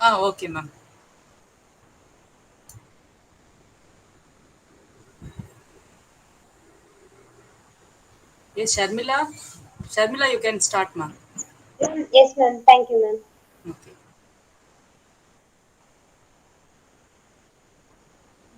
Okay, ma'am. Yes, Sharmila. Sharmila, you can start, ma'am. Yes, ma'am. Thank you, ma'am. Okay.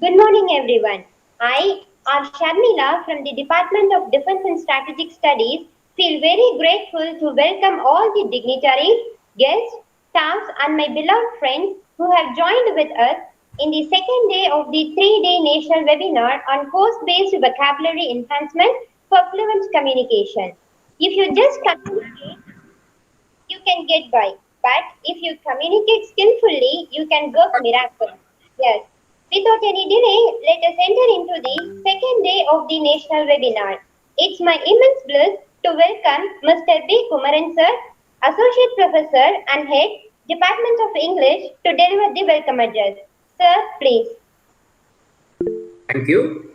Good morning, everyone. I, R. Sharmila from the Department of Defense and Strategic Studies, feel very grateful to welcome all the dignitaries, guests, staffs, and my beloved friends who have joined with us in the second day of the three-day national webinar on course-based vocabulary enhancement for fluent communication. If you just communicate, you can get by. But if you communicate skillfully, you can work miracles. Yes. Without any delay, let us enter into the second day of the national webinar. It's my immense bliss to welcome Mr. B. Kumaran sir, Associate Professor and Head, Department of English, to deliver the welcome address. Sir, please. Thank you.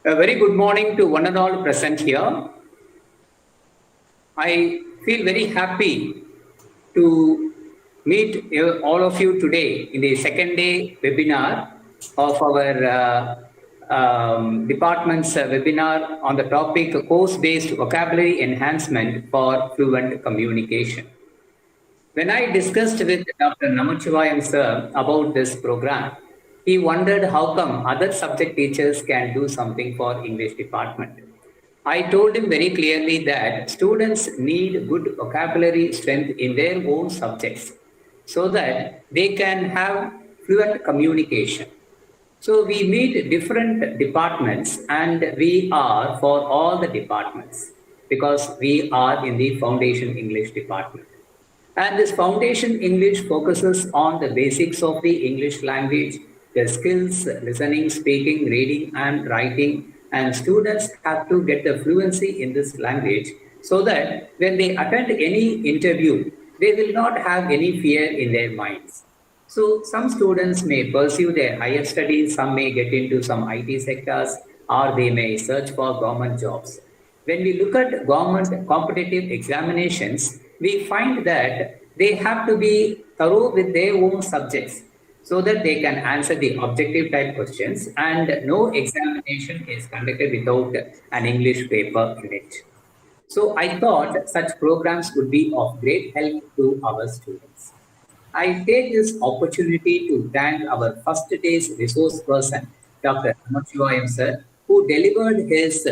A very good morning to one and all present here. I feel very happy to meet all of you today in the second day webinar of our department's webinar on the topic course-based vocabulary enhancement for fluent communication. When I discussed with Dr. Namachivayam sir about this program, he wondered how come other subject teachers can do something for English department. I told him very clearly that students need good vocabulary strength in their own subjects so that they can have fluent communication. So we meet different departments and we are for all the departments because we are in the Foundation English department. And this Foundation English focuses on the basics of the English language, the skills, listening, speaking, reading, and writing. And students have to get the fluency in this language so that when they attend any interview, they will not have any fear in their minds. So some students may pursue their higher studies, some may get into some IT sectors, or they may search for government jobs. When we look at government competitive examinations, we find that they have to be thorough with their own subjects so that they can answer the objective type questions, and no examination is conducted without an English paper in it. So I thought such programs would be of great help to our students. I take this opportunity to thank our first day's resource person, Dr. Namachivayam sir, who delivered his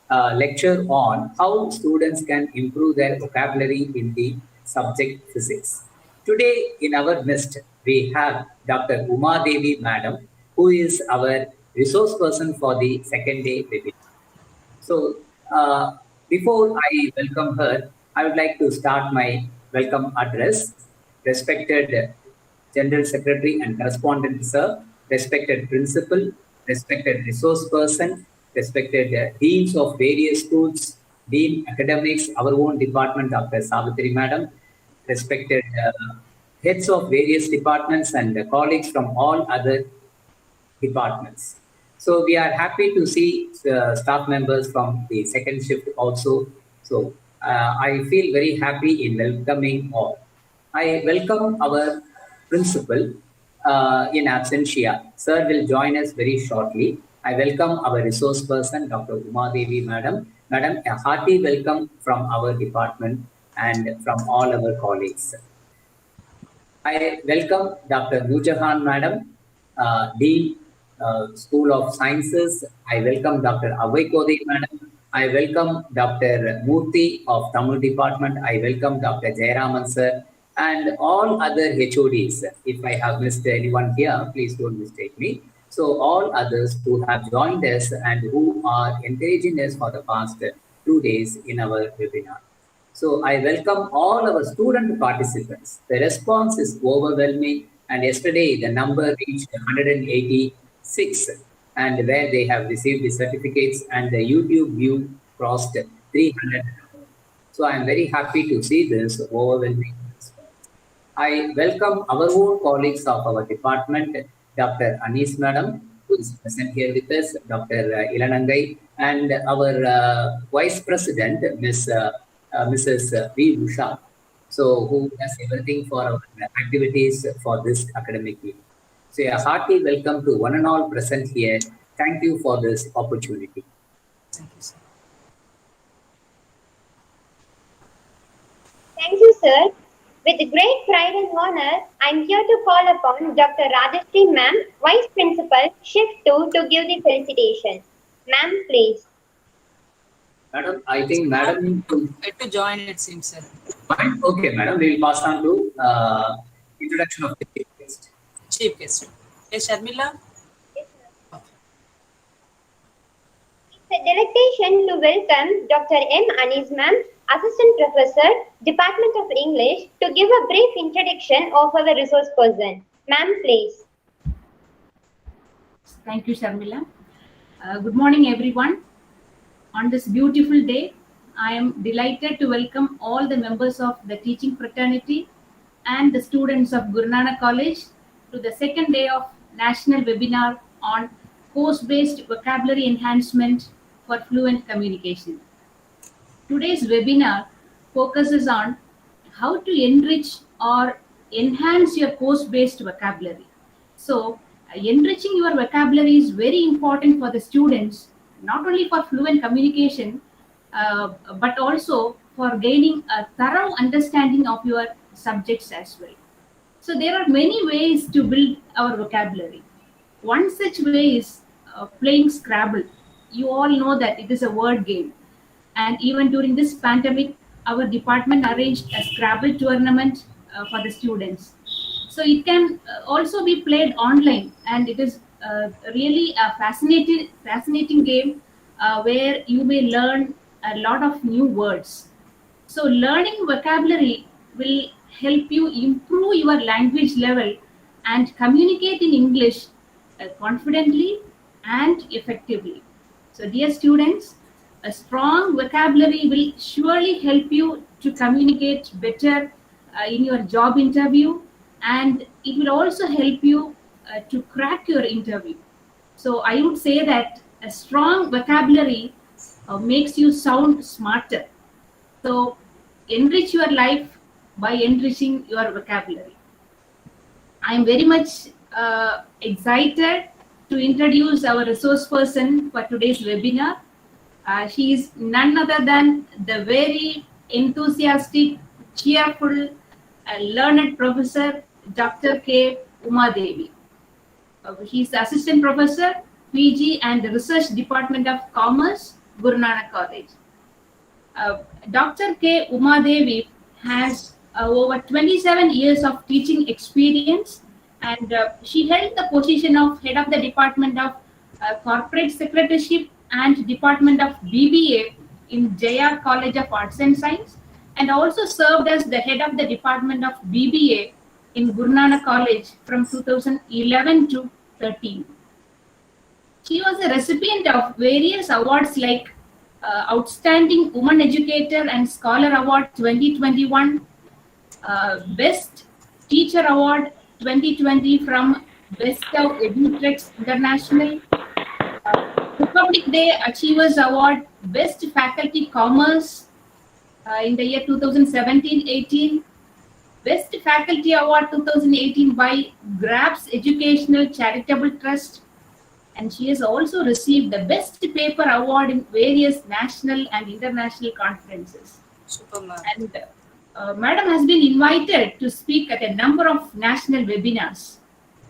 lecture on how students can improve their vocabulary in the subject physics. Today, in our midst, we have Dr. Uma Devi Madam, who is our resource person for the second day webinar. So, before I welcome her, I would like to start my welcome address. Respected General Secretary and Correspondent Sir, respected Principal, respected Resource Person, respected Deans of various schools, Dean Academics, our own department, Dr. Savitri Madam, respected heads of various departments and colleagues from all other departments. So we are happy to see staff members from the second shift also. So I feel very happy in welcoming all. I welcome our principal in absentia. Sir will join us very shortly. I welcome our resource person, Dr. Uma Devi Madam. Madam, a hearty welcome from our department and from all our colleagues. I welcome Dr. Nujahan Madam, Dean, School of Sciences. I welcome Dr. Avaikode Madam. I welcome Dr. Murthy of Tamil Department. I welcome Dr. Jayaraman Sir and all other HODs. If I have missed anyone here, please don't mistake me. So all others who have joined us and who are encouraging us for the past 2 days in our webinar. So I welcome all our student participants. The response is overwhelming, and yesterday the number reached 186, and where they have received the certificates, and the YouTube view crossed 300. So I am very happy to see this overwhelming response. I welcome our own colleagues of our department, Dr. Anis Madam, who is present here with us, Dr. Ilanangai, and our Vice President, Mrs. V. Usha. So who does everything for our activities for this academic year. So a hearty welcome to one and all present here. Thank you for this opportunity. Thank you, sir. Thank you, sir. With great pride and honor, I am here to call upon Dr. Rajashri Ma'am, Vice Principal, Shift 2, to give the felicitation. Ma'am, please. Madam, I think Madam To join, it seems, sir. fine. Okay, Madam, we will pass on to introduction of the chief guest. Chief guest. Yes, Sharmila? Yes, ma'am. It's a delectation to welcome Dr. M. Anis Ma'am, Assistant Professor, Department of English, to give a brief introduction of our resource person. Ma'am, please. Thank you, Sharmila. Good morning, everyone. On this beautiful day, I am delighted to welcome all the members of the teaching fraternity and the students of Guru Nanak College to the second day of national webinar on course-based vocabulary enhancement for fluent communication. Today's webinar focuses on how to enrich or enhance your course-based vocabulary. So, enriching your vocabulary is very important for the students, not only for fluent communication, but also for gaining a thorough understanding of your subjects as well. So, there are many ways to build our vocabulary. One such way is playing Scrabble. You all know that it is a word game. And even during this pandemic, our department arranged a Scrabble tournament for the students. So it can also be played online, and it is really a fascinating game where you may learn a lot of new words. So learning vocabulary will help you improve your language level and communicate in English confidently and effectively. So dear students, a strong vocabulary will surely help you to communicate better in your job interview, and it will also help you to crack your interview. So I would say that a strong vocabulary makes you sound smarter. So enrich your life by enriching your vocabulary. I am very much excited to introduce our resource person for today's webinar. She is none other than the very enthusiastic, cheerful, learned professor, Dr. K. Uma Devi. She is Assistant Professor, PG and Research Department of Commerce, Guru Nanak College. Dr. K. Uma Devi has over 27 years of teaching experience, and she held the position of Head of the Department of Corporate Secretaryship and Department of BBA in Jaya College of Arts and Science, and also served as the Head of the Department of BBA in Guru Nanak College from 2011 to 13. She was a recipient of various awards like Outstanding Woman Educator and Scholar Award 2021, Best Teacher Award 2020 from Best of Edutrex International, Republic Day Achievers Award, Best Faculty Commerce in the year 2017-18, Best Faculty Award 2018 by GRAPS Educational Charitable Trust, and she has also received the Best Paper Award in various national and international conferences. Super, ma'am. And Madam has been invited to speak at a number of national webinars,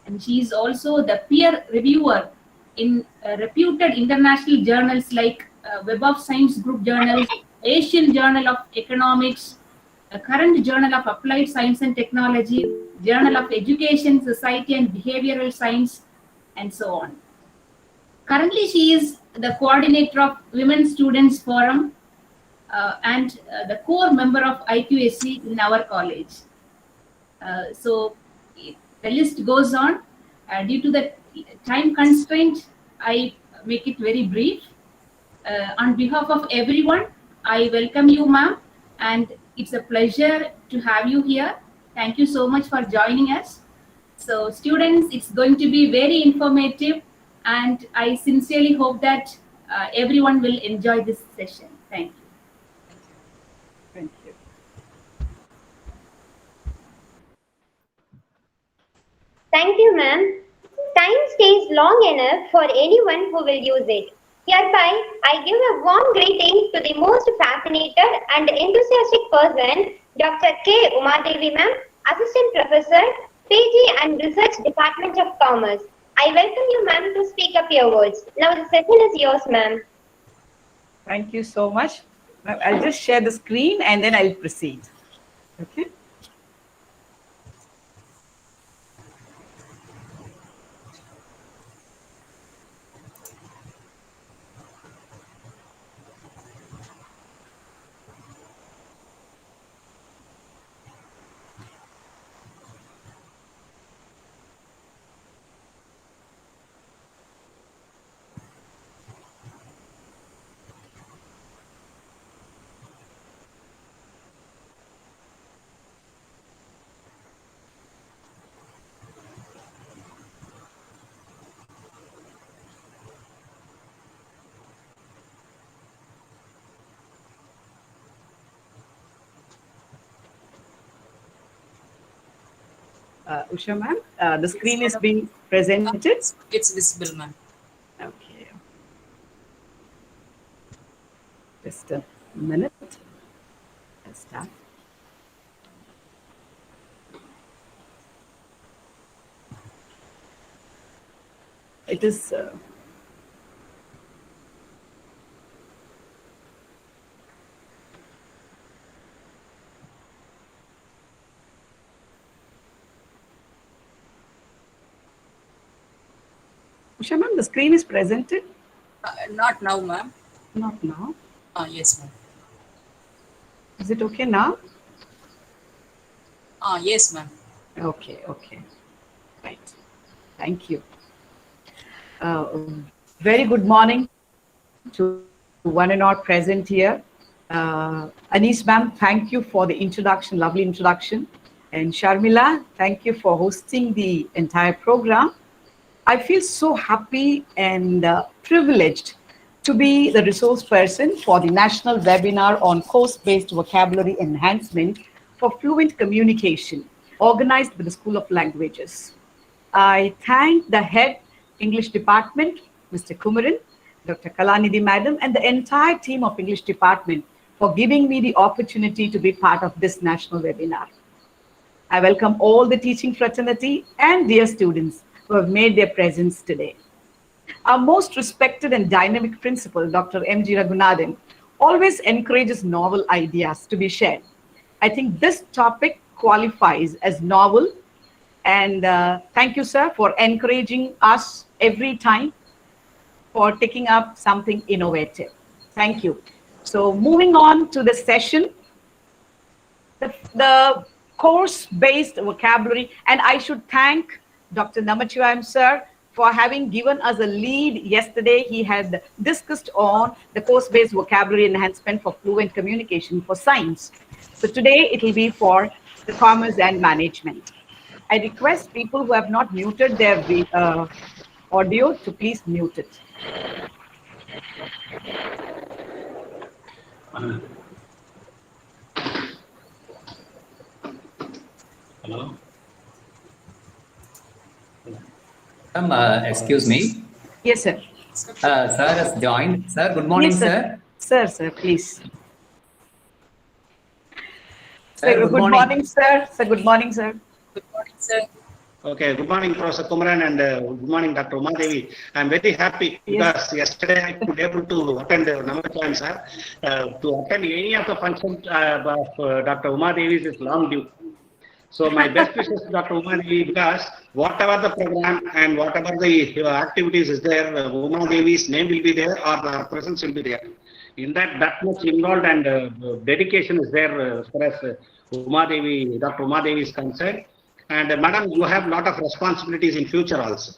and she is also the peer reviewer in reputed international journals like Web of Science Group Journals, Asian Journal of Economics, Current Journal of Applied Science and Technology, Journal of Education, Society and Behavioral Science, and so on. Currently, she is the coordinator of Women Students Forum and the core member of IQAC in our college. So the list goes on. Due to the time constraint, I make it very brief. On behalf of everyone, I welcome you, ma'am, and it's a pleasure to have you here. Thank you so much for joining us. So students, it's going to be very informative, and I sincerely hope that everyone will enjoy this session. Thank you. Thank you. Thank you, ma'am. Time stays long enough for anyone who will use it. Hereby, I give a warm greeting to the most fascinated and enthusiastic person, Dr. K. Umadevi, ma'am, Assistant Professor, PG and Research Department of Commerce. I welcome you, ma'am, to speak up your words. Now the session is yours, ma'am. Thank you so much. I'll just share the screen and then I'll proceed. Okay. Usha ma'am, the screen is being presented. It's visible, ma'am. Okay. Just a minute. Let's start. It is. Usha ma'am, the screen is presented. Not now, ma'am. Not now. Yes, ma'am. Is it okay now? Yes, ma'am. Okay, okay. Right. Thank you. Very good morning to one and all present here. Anis ma'am, thank you for the introduction, lovely introduction. And Sharmila, thank you for hosting the entire program. I feel so happy and privileged to be the resource person for the national webinar on course-based vocabulary enhancement for fluent communication, organized by the School of Languages. I thank the head English department, Mr. Kumaran, Dr. Kalanidhi Madam, and the entire team of English department for giving me the opportunity to be part of this national webinar. I welcome all the teaching fraternity and dear students who have made their presence today. Our most respected and dynamic principal, Dr. M.G. Raghunathan, always encourages novel ideas to be shared. I think this topic qualifies as novel, and thank you, sir, for encouraging us every time for taking up something innovative. Thank you. So moving on to the session, the course-based vocabulary, and I should thank Dr. Namachivayam, sir, for having given us a lead yesterday. He had discussed on the course-based vocabulary enhancement for fluent communication for science. So today it will be for the commerce and management. I request people who have not muted their audio to please mute it. Hello. Excuse me. Yes, sir. Sir has joined. Sir, good morning, Yes, sir. Sir, please. Sir, Good morning, sir. Sir, good morning, sir. Good morning, sir. Okay, good morning, Professor Kumaran, and good morning, Dr. Umadevi. I'm very happy because yesterday I could able to attend Namachivayam, sir. To attend any of the functions of Dr. Umadevi's is long due. So my best wishes to Dr. Umadevi, because whatever the program and whatever the activities is there, Umadevi's name will be there or the presence will be there. In that much involved and dedication is there as far as Umadevi, Dr. Umadevi is concerned. And madam, you have a lot of responsibilities in future also.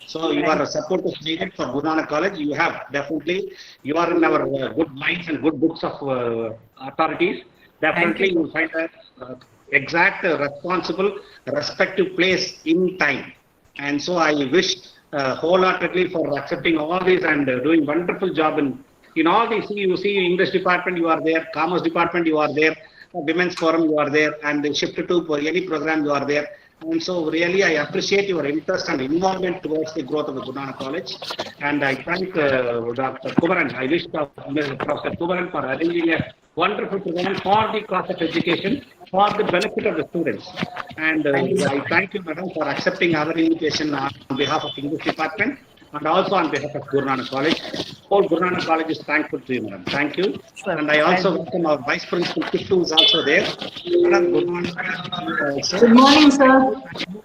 So your support is needed for Guru Nanak College. You have definitely, you are in our good minds and good books of authorities. Definitely you will find a exact responsible respective place in time. And so I wish wholeheartedly for accepting all these and doing wonderful job in all these. You see English department, you are there, commerce department, you are there, women's forum, you are there, and shift to any program, you are there. And so really I appreciate your interest and involvement towards the growth of the Guru Nanak College. And I thank Dr. Kumaran. I wish Professor Kumaran for arranging a wonderful program for the class of education for the benefit of the students. And I thank you, madam, for accepting our invitation on behalf of English department and also on behalf of Guru Nanak College. Whole Guru Nanak College is thankful to you, madam. Thank you. Sir, and I also welcome our Vice Principal Kittu is also there. Madam, Guru Nanak also. Good morning, sir.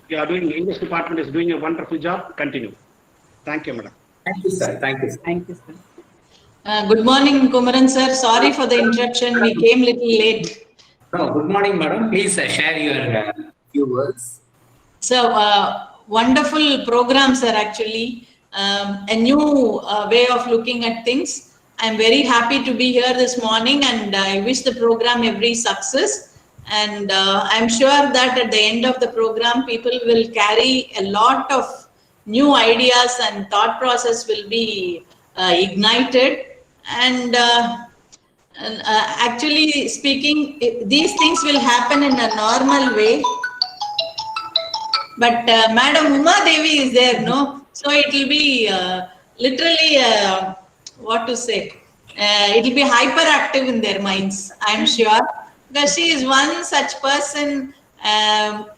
You are doing, English department is doing a wonderful job. Continue. Thank you, madam. Thank you, sir. Thank you, sir. Thank you, sir. Good morning, Kumaran sir. Sorry for the interruption. We came little late. No, good morning, madam. Please share your few words. So, wonderful program, sir, actually. A new way of looking at things. I'm very happy to be here this morning, and I wish the program every success. And I'm sure that at the end of the program, people will carry a lot of new ideas and thought process will be ignited. And actually speaking, these things will happen in a normal way. But Madam Uma Devi is there, no? So it will be literally, what to say, it will be hyperactive in their minds, I'm sure. Because she is one such person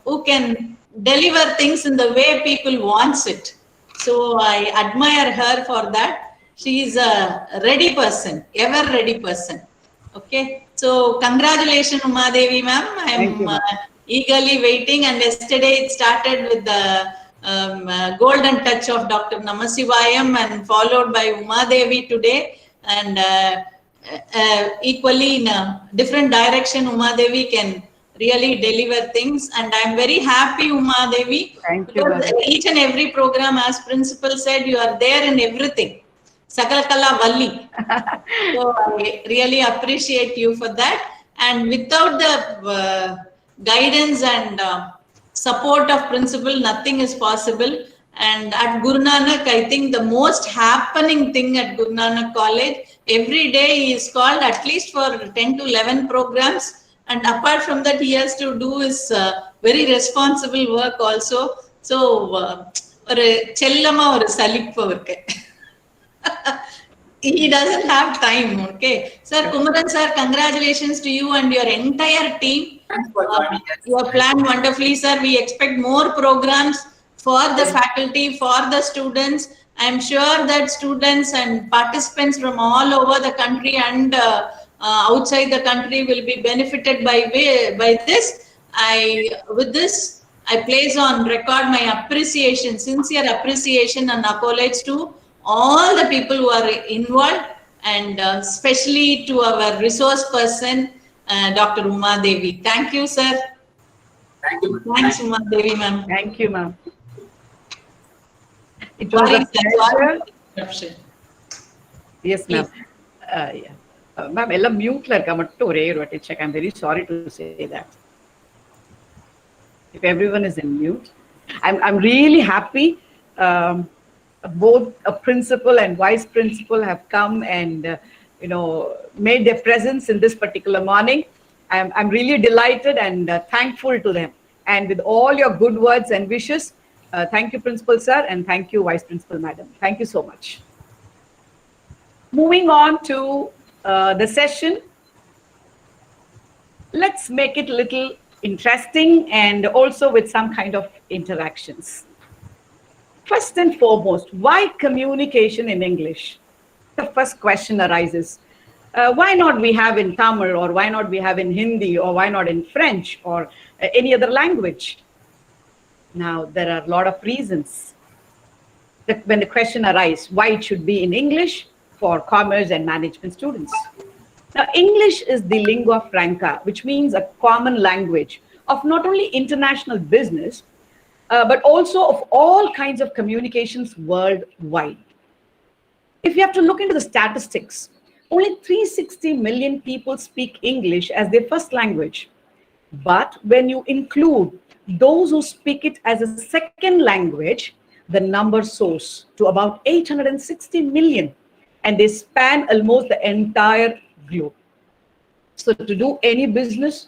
who can deliver things in the way people wants it. So I admire her for that. She is a ready person, ever ready person. Okay. So congratulations, Uma Devi ma'am. I am eagerly waiting, and yesterday it started with the golden touch of Dr. Namasivayam and followed by Uma Devi today, and equally in a different direction Uma Devi can really deliver things, and I am very happy, Uma Devi. Thank you. Each and every program, as principal said, you are there in everything. Sakalakala Valli. So I really appreciate you for that. And without the guidance and support of principal, nothing is possible. And at Guru Nanak, I think the most happening thing at Guru Nanak College, every day he is called at least for 10 to 11 programs. And apart from that, he has to do his very responsible work also. So, chellama or salippa. He doesn't have time. Okay, sir, Kumaran sir, congratulations to you and your entire team. You have planned wonderfully, sir. We expect more programs for the faculty, for the students. I'm sure that students and participants from all over the country and outside the country will be benefited by this. With this, I place on record my appreciation, sincere appreciation and accolades to all the people who are involved, and especially to our resource person, Dr. Uma Devi. Thank you, sir. Thank you. Thanks, Uma Devi, ma'am. Thank you, ma'am. It was a pleasure. Yes, ma'am. Yeah. Ma'am, ella mute la irka mattu ore rote check. I'm very sorry to say that. If everyone is in mute, I'm really happy. Both a principal and vice principal have come and made their presence in this particular morning. I'm really delighted and thankful to them. And with all your good words and wishes, thank you, Principal Sir, and thank you, Vice Principal Madam. Thank you so much. Moving on to the session, let's make it a little interesting and also with some kind of interactions. First and foremost, why communication in English? The first question arises. Why not we have in Tamil, or why not we have in Hindi, or why not in French or any other language? Now, there are a lot of reasons that when the question arises, why it should be in English for commerce and management students. Now, English is the lingua franca, which means a common language of not only international business, but also of all kinds of communications worldwide. If you have to look into the statistics, only 360 million people speak English as their first language. But when you include those who speak it as a second language, the number soars to about 860 million, and they span almost the entire globe. So to do any business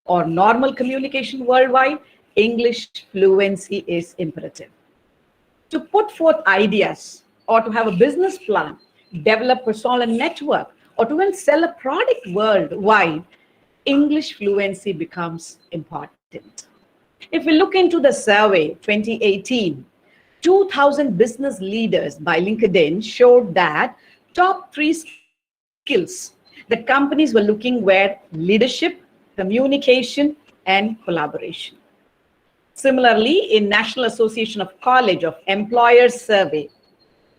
or normal communication worldwide, English fluency is imperative. To put forth ideas or to have a business plan, develop personal network, or to even sell a product worldwide, English fluency becomes important. If we look into the survey 2018, 2,000 business leaders by LinkedIn showed that top 3 skills that companies were looking were leadership, communication, and collaboration. Similarly, in National Association of College of Employers survey,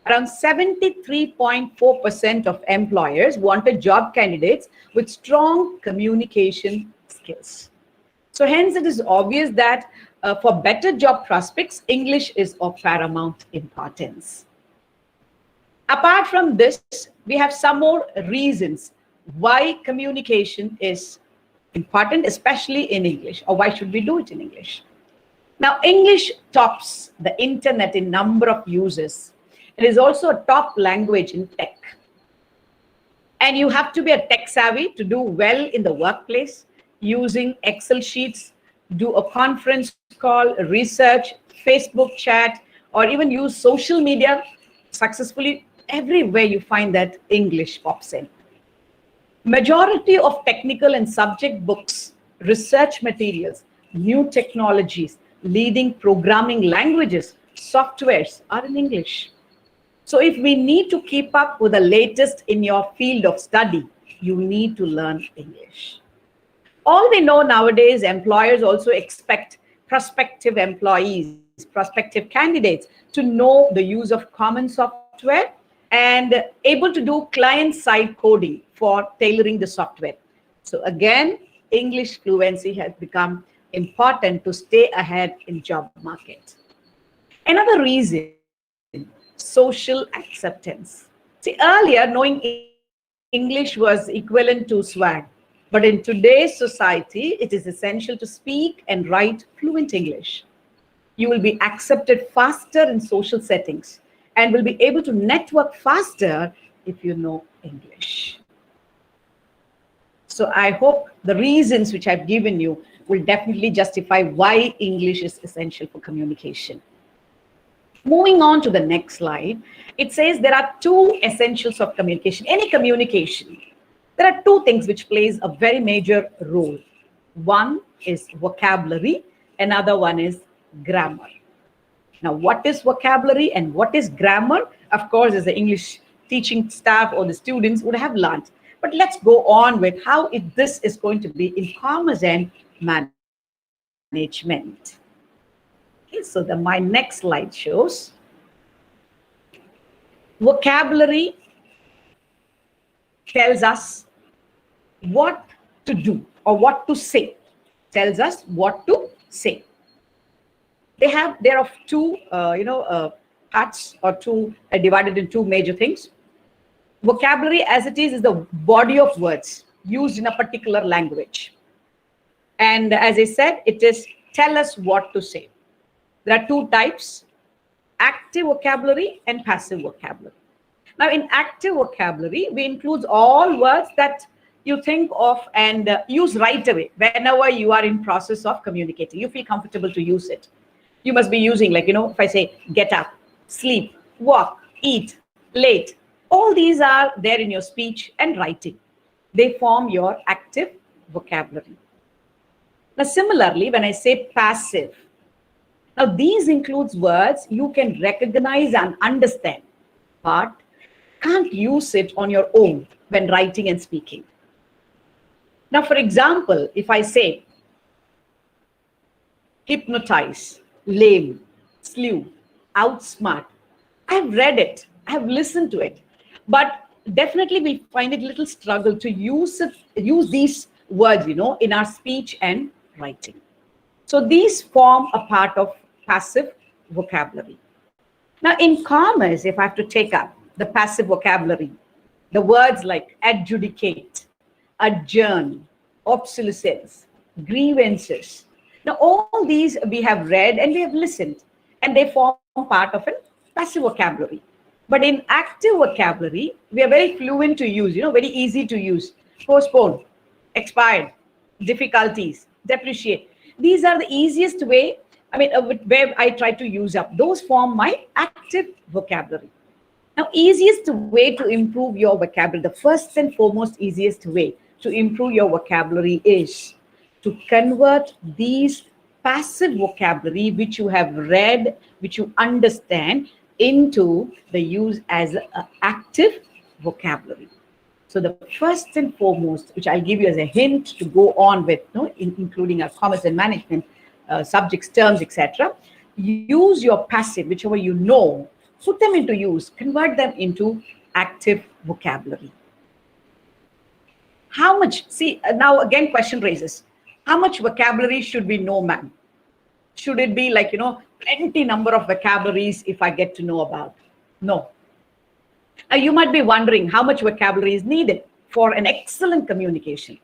around 73.4% of employers wanted job candidates with strong communication skills. So hence it is obvious that for better job prospects, English is of paramount importance. Apart from this, we have some more reasons why communication is important, especially in English, or why should we do it in English. Now, English tops the internet in number of users. It is also a top language in tech. And you have to be a tech savvy to do well in the workplace, using Excel sheets, do a conference call, research, Facebook chat, or even use social media successfully. Everywhere you find that English pops in. Majority of technical and subject books, research materials, new technologies, leading programming languages, softwares are in English. So if we need to keep up with the latest in your field of study, you need to learn English. All we know nowadays, employers also expect prospective employees, prospective candidates to know the use of common software and able to do client-side coding for tailoring the software. So again, English fluency has become important to stay ahead in job market. Another reason, social acceptance. See, earlier knowing English was equivalent to swag, but in today's society, it is essential to speak and write fluent English. You will be accepted faster in social settings and will be able to network faster if you know English. So I hope the reasons which I've given you will definitely justify why English is essential for communication. Moving on to the next slide, it says there are 2 essentials of communication. Any communication, there are 2 things which plays a very major role. One is vocabulary, another one is grammar. Now, what is vocabulary and what is grammar? Of course, as the English teaching staff or the students would have learned. But let's go on with how this is going to be in commerce and management. Okay, so my next slide shows vocabulary tells us what to do or what to say. Tells us what to say. They're of 2 parts or 2 divided in 2 major things. Vocabulary as it is the body of words used in a particular language. And as I said, it is tell us what to say. There are 2 types, active vocabulary and passive vocabulary. Now in active vocabulary, we include all words that you think of and use right away whenever you are in process of communicating. You feel comfortable to use it. You must be using, like, if I say get up, sleep, walk, eat, late, all these are there in your speech and writing. They form your active vocabulary. Now, similarly, when I say passive, now these includes words you can recognize and understand, but can't use it on your own when writing and speaking. Now, for example, if I say hypnotize, lame, slew, outsmart, I've read it, I've listened to it, but definitely we'll find it a little struggle to use these words, in our speech and writing. So these form a part of passive vocabulary. Now in commerce, if I have to take up the passive vocabulary, the words like adjudicate, adjourn, obsolescence, grievances. Now all these we have read and we have listened, and they form part of a passive vocabulary. But in active vocabulary, we are very fluent to use, very easy to use. Postpone, expired, difficulties, depreciate. These are the easiest way, where I try to use up. Those form my active vocabulary. Now, easiest way to improve your vocabulary, the first and foremost easiest way to improve your vocabulary is to convert these passive vocabulary which you have read, which you understand, into the use as an active vocabulary. So the first and foremost, which I'll give you as a hint to go on with, including our commerce and management subjects, terms, etc. Use your passive, whichever you know, put them into use, convert them into active vocabulary. How much, now again question raises, how much vocabulary should we know, ma'am? Should it be like, plenty number of vocabularies if I get to know about? No. Now you might be wondering how much vocabulary is needed for an excellent communication.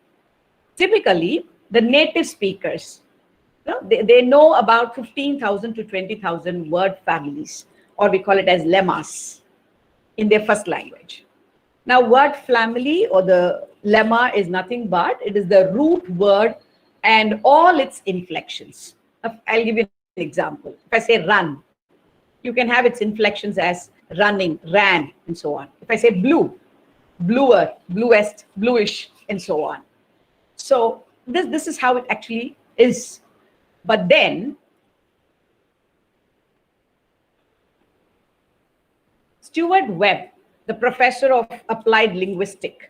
Typically, the native speakers, they know about 15,000 to 20,000 word families, or we call it as lemmas, in their first language. Now, word family or the lemma is nothing but it is the root word and all its inflections. I'll give you an example. If I say run, you can have its inflections as running, ran, and so on. If I say blue, bluer, bluest, bluish, and so on. So this is how it actually is. But then, Stuart Webb, the professor of applied linguistics,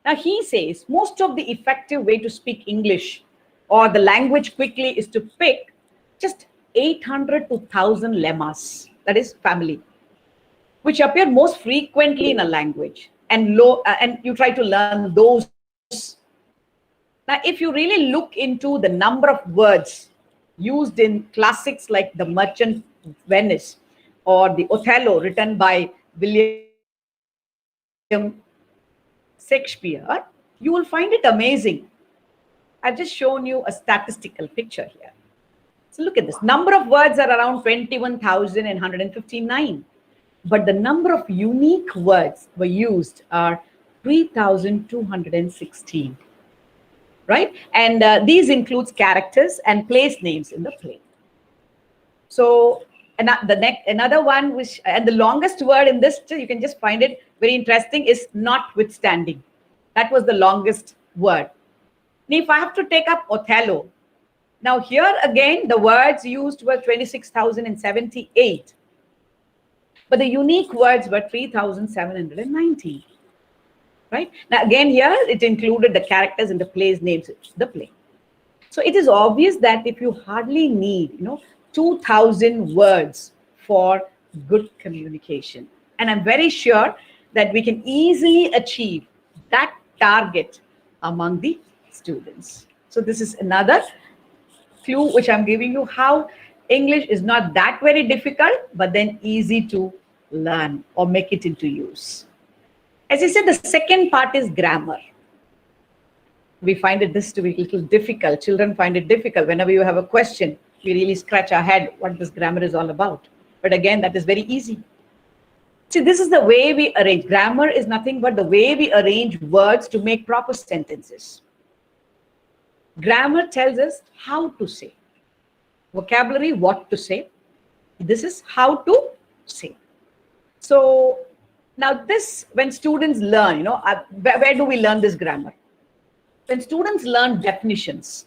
now he says most of the effective way to speak English or the language quickly is to pick just 800 to 1,000 lemmas, that is family, which appear most frequently in a language, and you try to learn those. Now, if you really look into the number of words used in classics like The Merchant of Venice or the Othello written by William Shakespeare, you will find it amazing. I've just shown you a statistical picture here. So look at this. Number of words are around 21,159. But the number of unique words were used are 3,216. Right? And these includes characters and place names in the play. So another one, and the longest word in this, you can just find it very interesting, is notwithstanding. That was the longest word. Now, if I have to take up Othello, now here again, the words used were 26,078. But the unique words were 3,790. Right? Now, again, here it included the characters and the place names, the play. So it is obvious that if you hardly need, 2,000 words for good communication, and I'm very sure that we can easily achieve that target among the students. So this is another clue which I'm giving you, how English is not that very difficult, but then easy to learn or make it into use. As I said, the second part is grammar. We find this to be a little difficult. Children find it difficult. Whenever you have a question, we really scratch our head what this grammar is all about. But again, that is very easy. See, this is the way we arrange. Grammar is nothing but the way we arrange words to make proper sentences. Grammar tells us how to say. Vocabulary, what to say. This is how to say. So now this, when students learn, where do we learn this grammar? When students learn definitions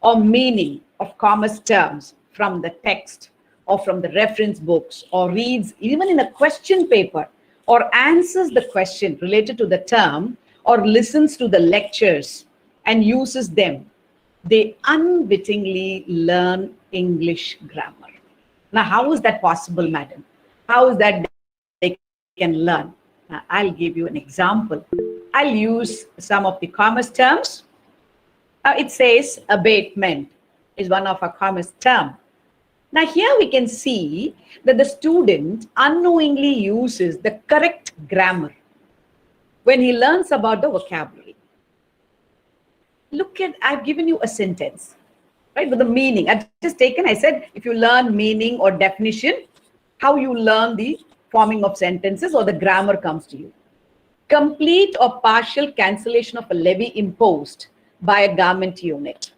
or meaning of commerce terms from the text or from the reference books, or reads even in a question paper, or answers the question related to the term, or listens to the lectures and uses them, they unwittingly learn English grammar. Now, how is that possible, madam? How is that they can learn? Now, I'll give you an example. I'll use some of the commerce terms. It says abatement is one of our commerce terms. Now, here we can see that the student unknowingly uses the correct grammar when he learns about the vocabulary. Look at, I've given you a sentence, right, with the meaning. I've just taken, I said, if you learn meaning or definition, how you learn the forming of sentences or the grammar comes to you. Complete or partial cancellation of a levy imposed by a government unit.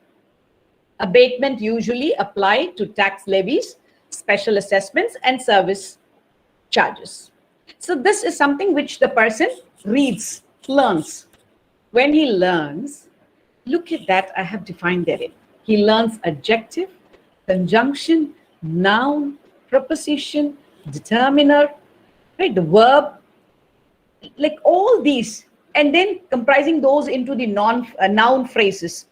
Abatement usually applied to tax levies, special assessments, and service charges. So this is something which the person reads, learns. When he learns, look at that, I have defined therein. He learns adjective, conjunction, noun, preposition, determiner, right? The verb, like all these, and then comprising those into the noun phrases,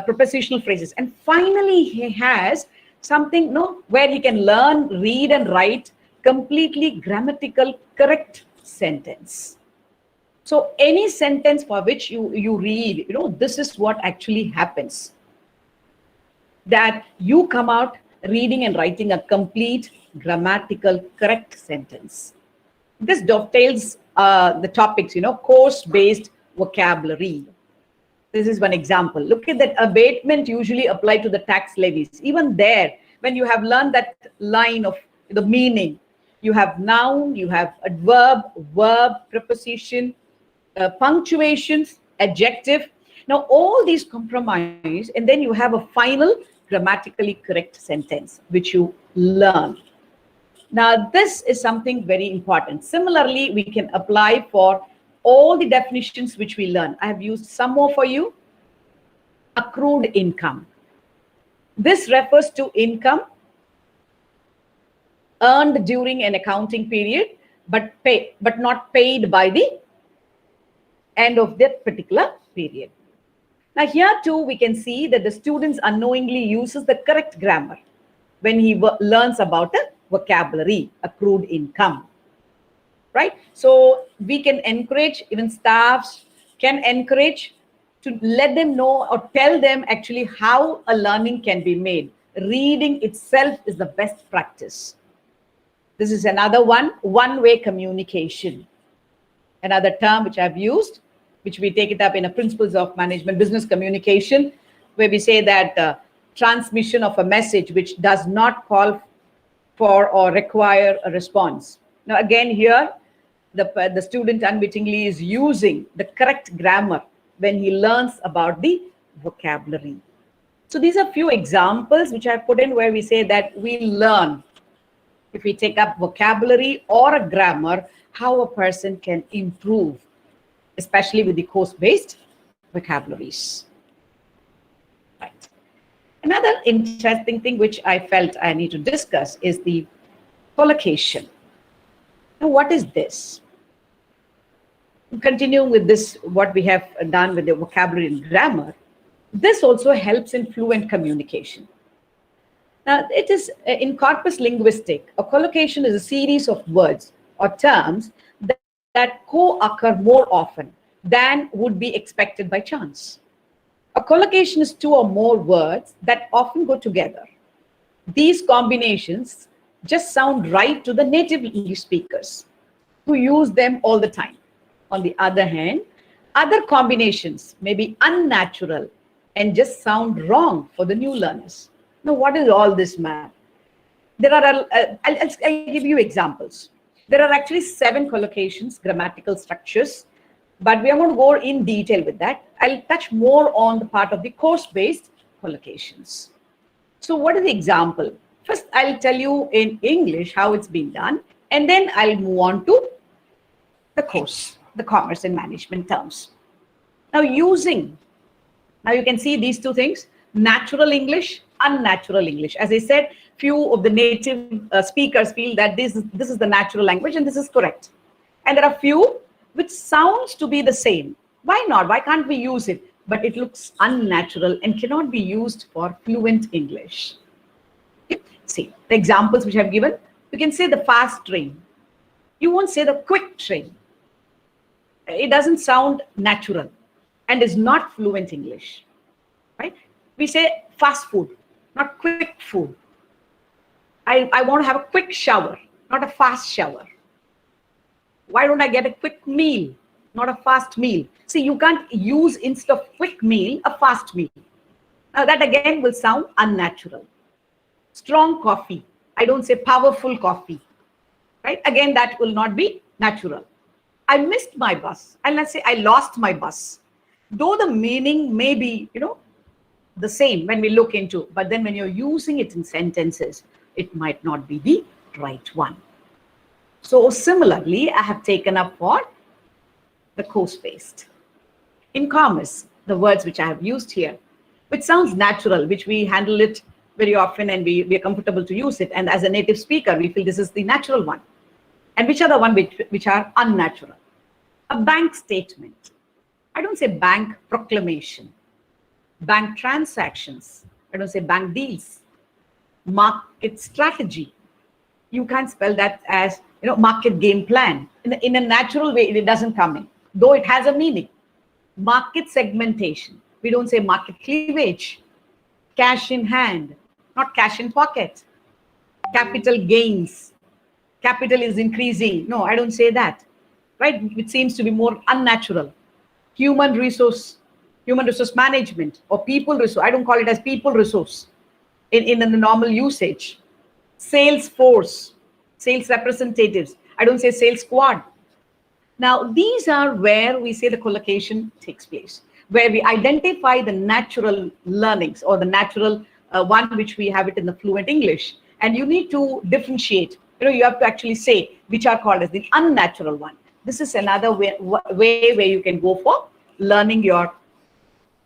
prepositional phrases. And finally, he has something where he can learn, read, and write completely grammatical correct sentence. So any sentence for which you read, this is what actually happens. That you come out reading and writing a complete grammatical correct sentence. This dovetails the topics, course-based vocabulary. This is one example. Look at that. Abatement usually apply to the tax levies. Even there, when you have learned that line of the meaning, you have noun, you have adverb, verb, preposition, punctuations, adjective. Now all these compromise, and then you have a final grammatically correct sentence which you learn. Now this is something very important. Similarly, we can apply for all the definitions which we learn. I have used some more for you. Accrued income. This refers to income earned during an accounting period, but not paid by the end of that particular period. Now here too, we can see that the students unknowingly uses the correct grammar when he learns about the vocabulary, accrued income, right? So we can encourage, even staffs can encourage to let them know or tell them actually how a learning can be made. Reading itself is the best practice. This is another one-way communication. Another term which I've used, which we take it up in a principles of management business communication, where we say that transmission of a message which does not call for or require a response. Now again here, the student unwittingly is using the correct grammar when he learns about the vocabulary. So these are few examples which I put in where we say that we learn, if we take up vocabulary or a grammar, how a person can improve, especially with the course-based vocabularies. Right. Another interesting thing which I felt I need to discuss is the collocation. Now, what is this? Continuing with this, what we have done with the vocabulary and grammar, this also helps in fluent communication. Now, it is in corpus linguistic, a collocation is a series of words or terms that co-occur more often than would be expected by chance. A collocation is two or more words that often go together. These combinations just sound right to the native English speakers who use them all the time. On the other hand, other combinations may be unnatural and just sound wrong for the new learners. Now, what is all this, man? There are, I'll give you examples. There are actually 7 collocations, grammatical structures, but we are going to go in detail with that. I'll touch more on the part of the course-based collocations. So what is the example? First, I'll tell you in English how it's been done, and then I'll move on to the course, the commerce and management terms. Now you can see these two things, natural English, unnatural English. As I said, few of the native speakers feel that this is the natural language and this is correct. And there are few which sounds to be the same. Why not? Why can't we use it? But it looks unnatural and cannot be used for fluent English. Okay. See, the examples which I've given, you can say the fast train. You won't say the quick train. It doesn't sound natural and is not fluent English, right? We say fast food, not quick food. I want to have a quick shower, not a fast shower. Why don't I get a quick meal, not a fast meal? See, you can't use instead of quick meal, a fast meal. Now that again will sound unnatural. Strong coffee. I don't say powerful coffee, right? Again, that will not be natural. I missed my bus. And let's say I lost my bus. Though the meaning may be, the same when we look into, but then when you're using it in sentences, it might not be the right one. So similarly, I have taken up for the course-based. In commerce, the words which I have used here, which sounds natural, which we handle it very often and we are comfortable to use it. And as a native speaker, we feel this is the natural one. And which are the one which are unnatural? A bank statement. I don't say bank proclamation. Bank transactions. I don't say bank deals. Market strategy. You can't spell that as, market game plan. In a natural way, it doesn't come in, though it has a meaning. Market segmentation. We don't say market cleavage. Cash in hand, not cash in pocket. Capital gains. Capital is increasing. No, I don't say that. Right? It seems to be more unnatural. Human resource management or people resource. I don't call it as people resource in the normal usage. Sales force, sales representatives. I don't say sales squad. Now, these are where we say the collocation takes place, where we identify the natural learnings or the natural one which we have it in the fluent English. And you need to differentiate. You have to actually say which are called as the unnatural one. This is another way where you can go for learning your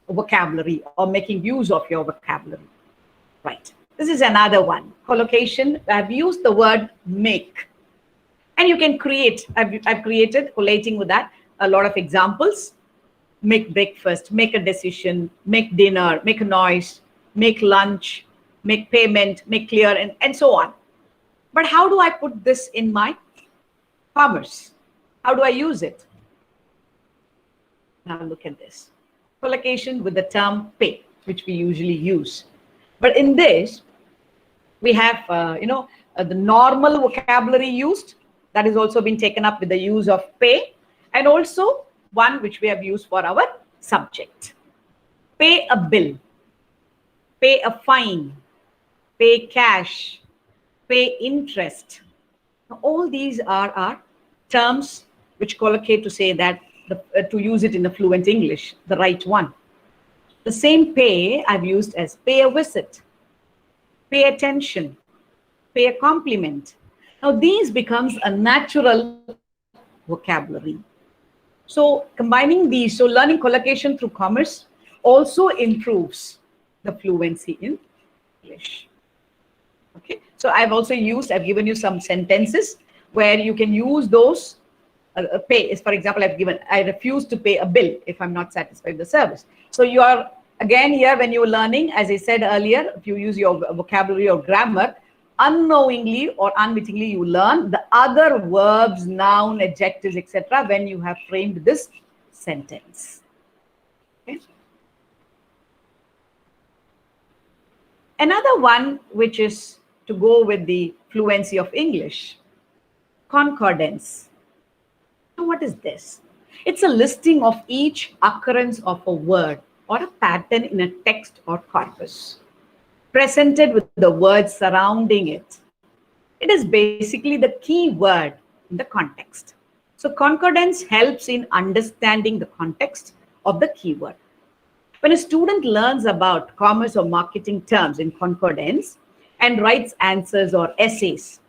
vocabulary or making use of your vocabulary. Right. This is another one. Collocation. I've used the word make. And you can create. I've created, collating with that, a lot of examples. Make breakfast, make a decision, make dinner, make a noise, make lunch, make payment, make clear, and so on. But how do I put this in my commerce? How do I use it? Now look at this. Collocation with the term pay, which we usually use. But in this, we have, the normal vocabulary used. That has also been taken up with the use of pay. And also one which we have used for our subject. Pay a bill. Pay a fine. Pay cash. Pay interest. Now, all these are our terms which collocate to say that, to use it in a fluent English, the right one. The same pay I've used as pay a visit, pay attention, pay a compliment. Now these becomes a natural vocabulary. So combining these, so learning collocation through commerce also improves the fluency in English. Okay, so I've given you some sentences where you can use those. Pay is, for example, I refuse to pay a bill if I'm not satisfied with the service. So you are, again, here when you're learning, as I said earlier, if you use your vocabulary or grammar, unknowingly or unwittingly you learn the other verbs, noun, adjectives, etc. when you have framed this sentence. Okay. Another one which is to go with the fluency of English, concordance. So what is this? It's a listing of each occurrence of a word or a pattern in a text or corpus, presented with the words surrounding it. It is basically the key word in the context. So concordance helps in understanding the context of the keyword. When a student learns about commerce or marketing terms in concordance and writes answers or essays,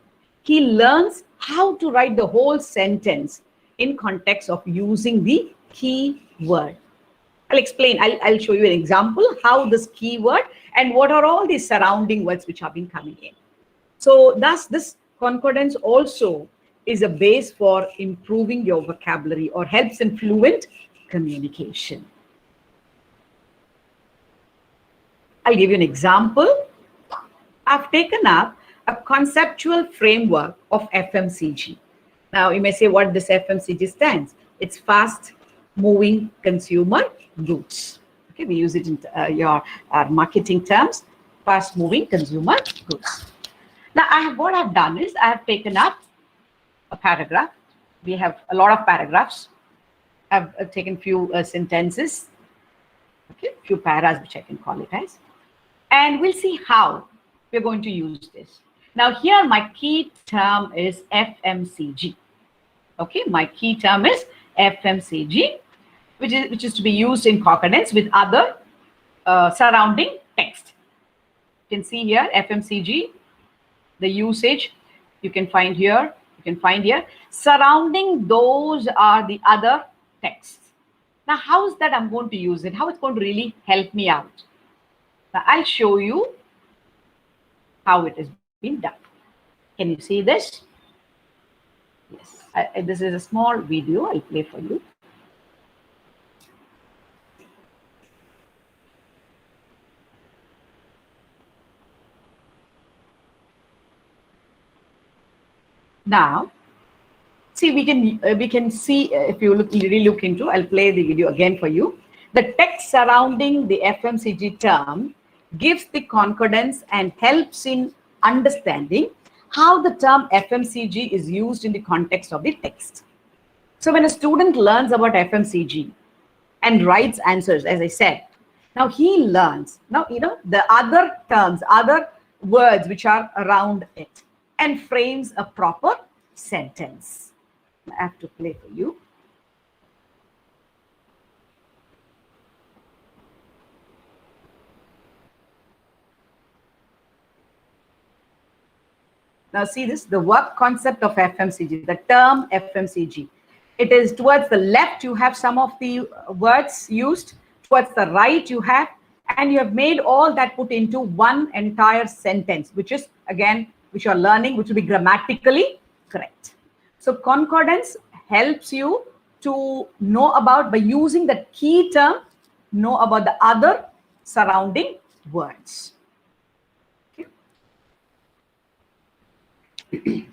he learns how to write the whole sentence in context of using the key word. I'll explain, I'll show you an example how this keyword and what are all these surrounding words which have been coming in. So thus this concordance also is a base for improving your vocabulary or helps in fluent communication. I'll give you an example. I've taken up a conceptual framework of FMCG. Now you may say what this FMCG stands. It's fast moving consumer goods. Okay, we use it in your marketing terms, fast moving consumer goods. Now what I've done is I have taken up a paragraph. We have a lot of paragraphs. I've taken few sentences, okay, few paras which I can call it as, and we'll see how we're going to use this. Now here my key term is FMCG. Okay, my key term is FMCG, which is to be used in concordance with other surrounding text. You can see here FMCG, the usage you can find here, surrounding those are the other texts. Now how is that I'm going to use it? How it's going to really help me out? Now I'll show you how it is being done. Can you see this? Yes, this is a small video I'll play for you. Now, see, we can see if you really look into. I'll play the video again for you. The text surrounding the FMCG term gives the concordance and helps in understanding how the term FMCG is used in the context of the text. So when a student learns about FMCG and writes answers, as I said, now he learns the other terms, other words which are around it, and frames a proper sentence. I have to play for you. Now see this, the work concept of FMCG, the term FMCG. It is towards the left, you have some of the words used, towards the right you have, and you have made all that put into one entire sentence, which is, again, which you are learning, which will be grammatically correct. So concordance helps you to know about, by using the key term, know about the other surrounding words. Okay.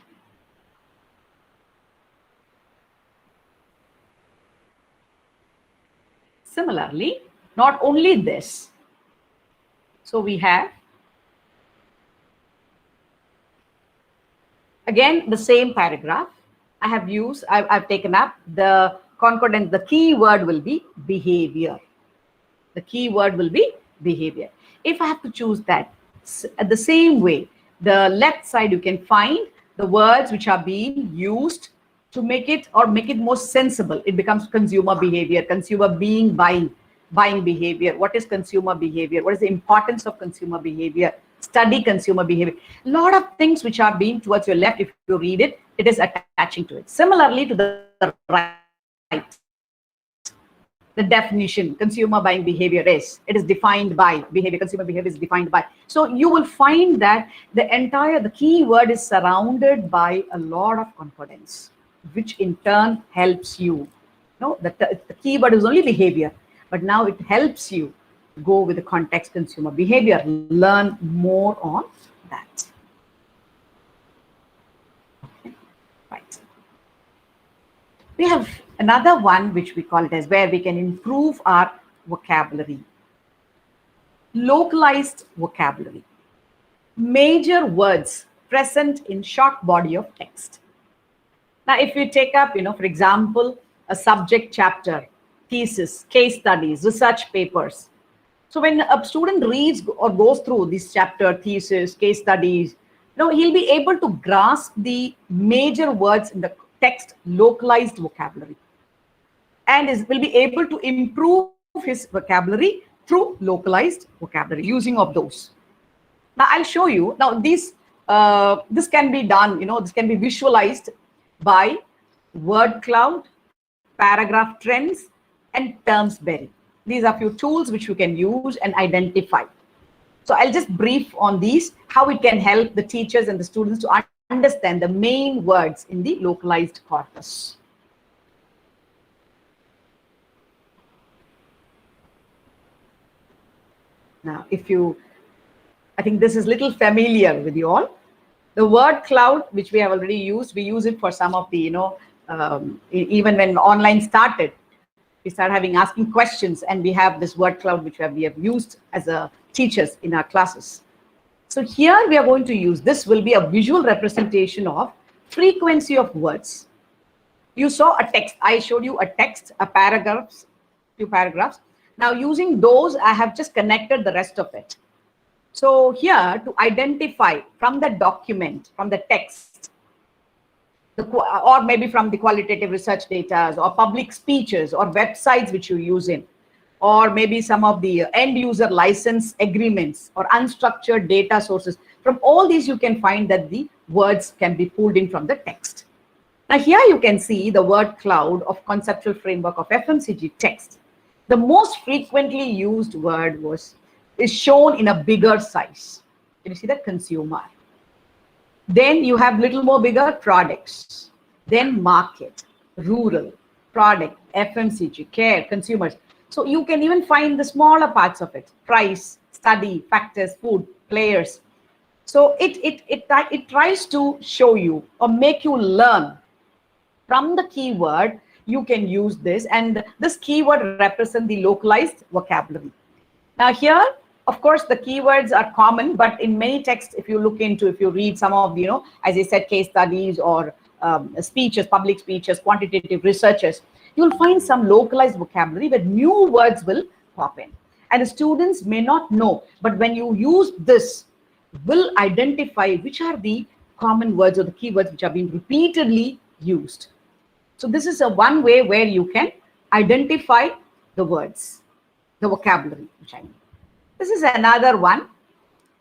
Similarly, not only this, so we have again the same paragraph. I've taken up the concordance. The key word will be behavior. The key word will be behavior. If I have to choose that, the same way, the left side you can find the words which are being used to make it more sensible. It becomes consumer behavior, consumer buying behavior. What is consumer behavior? What is the importance of consumer behavior? Study consumer behavior. A lot of things which are being towards your left, if you read it, it is attaching to it. Similarly to the right, the definition, consumer buying behavior is, it is defined by behavior, consumer behavior is defined by. So you will find that the key word is surrounded by a lot of concordance, which in turn helps you. The key word is only behavior, but now it helps you go with the context consumer behavior, learn more on that. Okay. Right. We have another one which we call it as where we can improve our vocabulary. Localized vocabulary. Major words present in short body of text. Now, if you take up, for example, a subject chapter, thesis, case studies, research papers. So when a student reads or goes through this chapter, thesis, case studies, he'll be able to grasp the major words in the text, localized vocabulary, and will be able to improve his vocabulary through localized vocabulary, using of those. Now I'll show you. Now this can be done, this can be visualized by word cloud, paragraph trends, and terms berry. These are few tools which you can use and identify. So I'll just brief on these, how it can help the teachers and the students to understand the main words in the localized corpus. Now, I think this is little familiar with you all. The word cloud, which we have already used, we use it for some of the, even when online started, we started asking questions, and we have this word cloud which we have used as teachers in our classes. So here we are going to use, this will be a visual representation of frequency of words. You saw a text, I showed you a text, few paragraphs. Now using those, I have just connected the rest of it. So here to identify from the document, from the text, or maybe from the qualitative research data or public speeches or websites which you use in. or maybe some of the end user license agreements or unstructured data sources. From all these, you can find that the words can be pulled in from the text. Now here you can see the word cloud of conceptual framework of FMCG text. The most frequently used word is shown in a bigger size. Can you see that? Consumer. Then you have little more bigger products. Then market, rural, product, FMCG, care, consumers. So you can even find the smaller parts of it: price, study, factors, food, players. So it tries to show you or make you learn from the keyword. You can use this, and this keyword represents the localized vocabulary. Now here, of course, the keywords are common, but in many texts, if you read some of the, as I said, case studies or speeches, public speeches, quantitative researches, you'll find some localized vocabulary where new words will pop in. And the students may not know, but when you use this, will identify which are the common words or the keywords which are being repeatedly used. So this is one way where you can identify the words, the vocabulary, which I mean. This is another one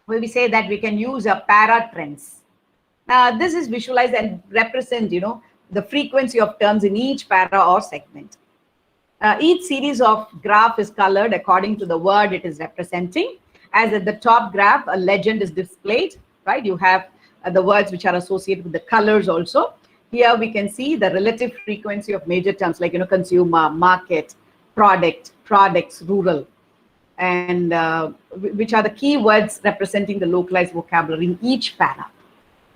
where we say that we can use a para trends. Now this is visualized and represent, the frequency of terms in each para or segment. Each series of graph is colored according to the word it is representing. As at the top graph, a legend is displayed, right? You have the words which are associated with the colors also. Here we can see the relative frequency of major terms like, consumer, market, product, products, rural, and which are the keywords representing the localized vocabulary in each para.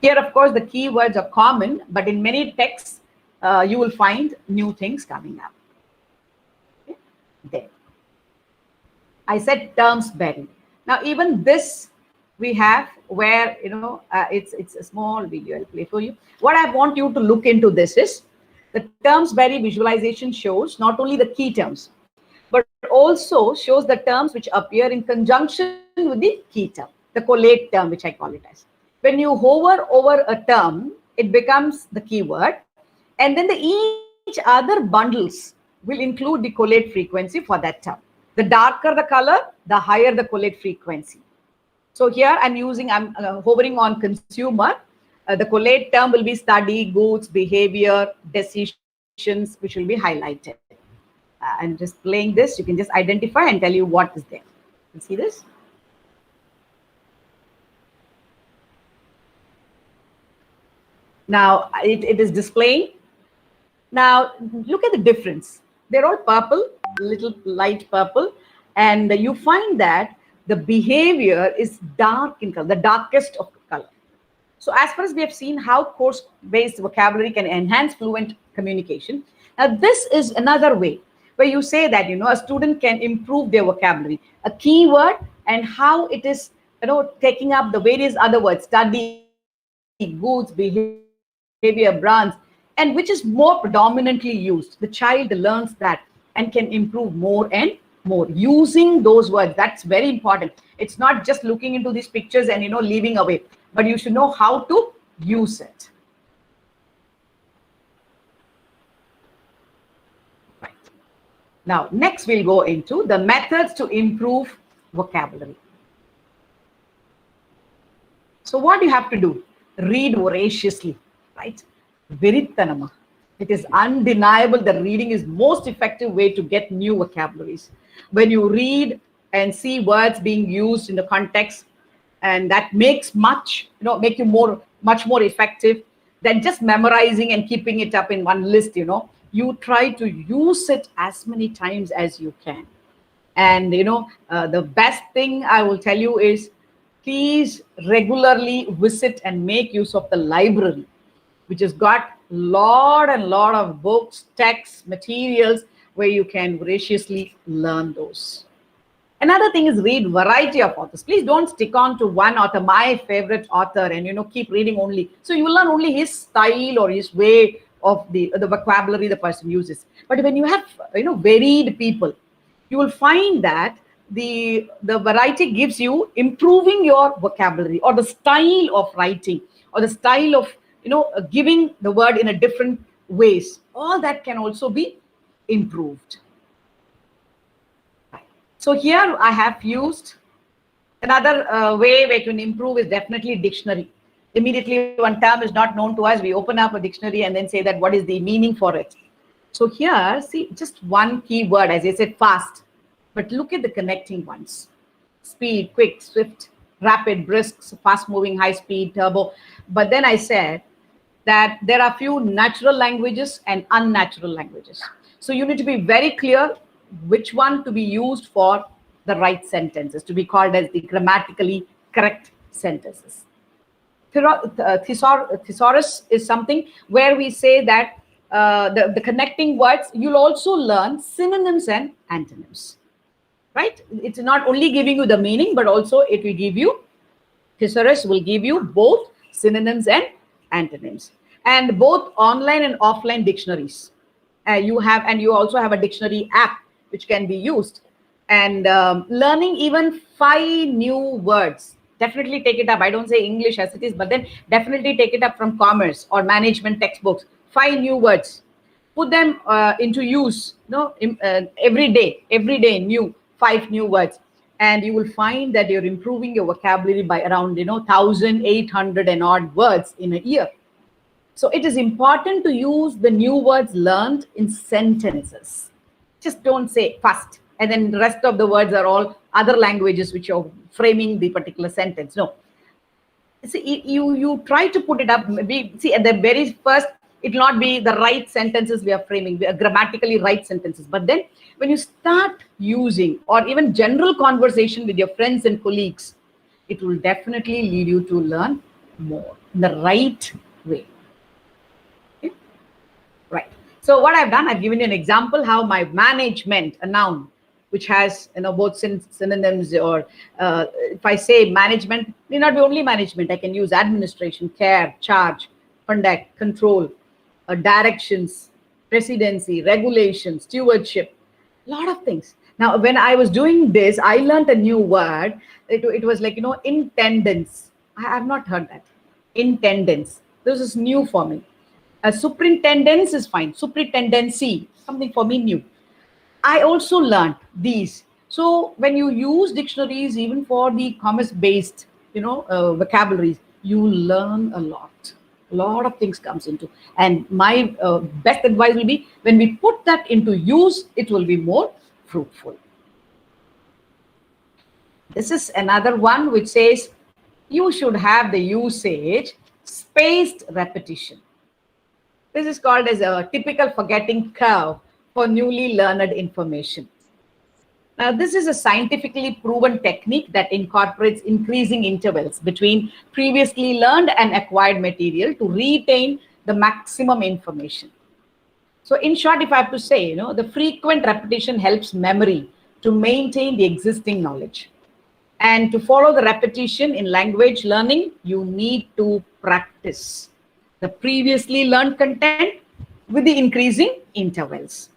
Here, of course, the keywords are common, but in many texts, you will find new things coming up. Okay? There. I said terms vary. Now, even this we have where, it's a small video I'll play for you. What I want you to look into this is the terms vary visualization shows not only the key terms, but also shows the terms which appear in conjunction with the key term, the collate term, which I call it as. When you hover over a term, it becomes the keyword, and then each other bundles will include the collate frequency for that term. The darker the color, the higher the collate frequency. So here I'm hovering on consumer. The collate term will be study, goods, behavior, decisions, which will be highlighted. I'm just playing this. You can just identify and tell you what is there. You see this? Now it is displaying. Now look at the difference. They're all purple, little light purple, and you find that the behavior is dark in color, the darkest of color. So as far as we have seen how course-based vocabulary can enhance fluent communication, now this is another way where you say that, a student can improve their vocabulary, a keyword and how it is, taking up the various other words, study, goods, behavior, brands, and which is more predominantly used. The child learns that and can improve more and more using those words. That's very important. It's not just looking into these pictures and, leaving away, but you should know how to use it. Right. Now, next we'll go into the methods to improve vocabulary. So what do you have to do? Read voraciously, right? Virittanama. It is undeniable that reading is most effective way to get new vocabularies. When you read and see words being used in the context, and that makes make you much more effective than just memorizing and keeping it up in one list. You try to use it as many times as you can. And the best thing I will tell you is, please regularly visit and make use of the library, which has got lot of books, texts, materials where you can voraciously learn those. Another thing is read variety of authors. Please don't stick on to one author, my favorite author, and keep reading only. So you will learn only his style or his way of the vocabulary the person uses. But when you have varied people, you will find that the variety gives you improving your vocabulary or the style of writing or the style of giving the word in a different ways. All that can also be improved. So here I have used another way we can improve is definitely dictionary. Immediately one term is not known to us, we open up a dictionary and then say that what is the meaning for it. So here, see, just one key word, as I said, fast. But look at the connecting ones. Speed, quick, swift, rapid, brisk, fast moving, high speed, turbo. But then I said that there are few natural languages and unnatural languages. So you need to be very clear which one to be used for the right sentences, to be called as the grammatically correct sentences. Thesaurus is something where we say that the connecting words, you'll also learn synonyms and antonyms, right? It's not only giving you the meaning, but also it will give you, thesaurus will give you both synonyms and antonyms, and both online and offline dictionaries. You also have a dictionary app which can be used, and learning even 5 new words. Definitely take it up. I don't say English as it is, but then definitely take it up from commerce or management textbooks. 5 new words. Put them into use. Every day new 5 new words, and you will find that you're improving your vocabulary by around 1,800 and odd words in a year. So it is important to use the new words learned in sentences. Just don't say fast, and then the rest of the words are all other languages which are framing the particular sentence. No. See, you try to put it up. See, at the very first, it will not be the right sentences we are framing, we are grammatically right sentences. But then when you start using, or even general conversation with your friends and colleagues, it will definitely lead you to learn more in the right way. Okay? Right. So what I've done, I've given you an example how my management, a noun, which has both synonyms, or if I say management, may not be only management. I can use administration, care, charge, conduct, control, directions, presidency, regulation, stewardship, a lot of things. Now, when I was doing this, I learned a new word. It was like, intendance. I have not heard that. Intendance. This is new for me. Superintendence is fine. Superintendency, something for me new. I also learned these. So when you use dictionaries, even for the commerce-based, vocabularies, you learn a lot. A lot of things comes into. And my best advice will be, when we put that into use, it will be more fruitful. This is another one which says you should have the usage spaced repetition. This is called as a typical forgetting curve for newly learned information. Now, this is a scientifically proven technique that incorporates increasing intervals between previously learned and acquired material to retain the maximum information. So in short, if I have to say, the frequent repetition helps memory to maintain the existing knowledge. And to follow the repetition in language learning, you need to practice the previously learned content with the increasing intervals.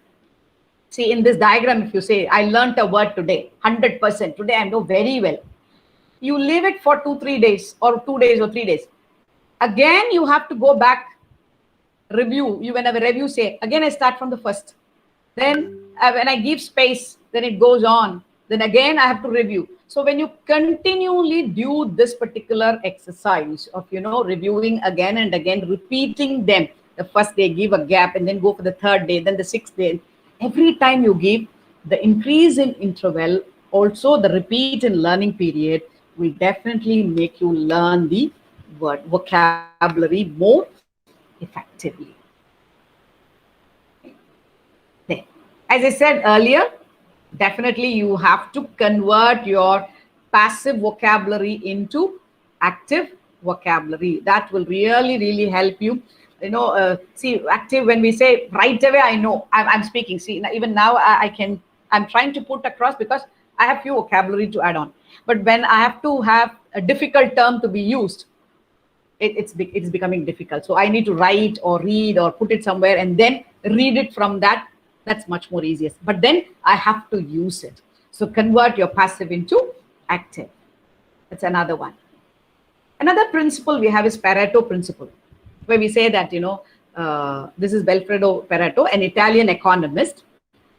See, in this diagram, if you say, I learnt a word today, 100%, today I know very well. You leave it for 2-3 days, or 2 days or 3 days. Again, you have to go back, review. You whenever review, say, again, I start from the first. Then when I give space, then it goes on. Then again, I have to review. So when you continually do this particular exercise of, reviewing again and again, repeating them, the first day, give a gap, and then go for the 3rd day, then the 6th day. Every time you give, the increase in interval, also the repeat in learning period, will definitely make you learn the word vocabulary more effectively. Then, as I said earlier, definitely you have to convert your passive vocabulary into active vocabulary. That will really, really help you. See, active, when we say right away, I know I'm speaking. See, even now I'm trying to put across because I have few vocabulary to add on. But when I have to have a difficult term to be used, it's becoming difficult. So I need to write or read or put it somewhere and then read it from that. That's much more easiest. But then I have to use it. So convert your passive into active. That's another one. Another principle we have is Pareto principle, where we say that, this is Vilfredo Pareto, an Italian economist,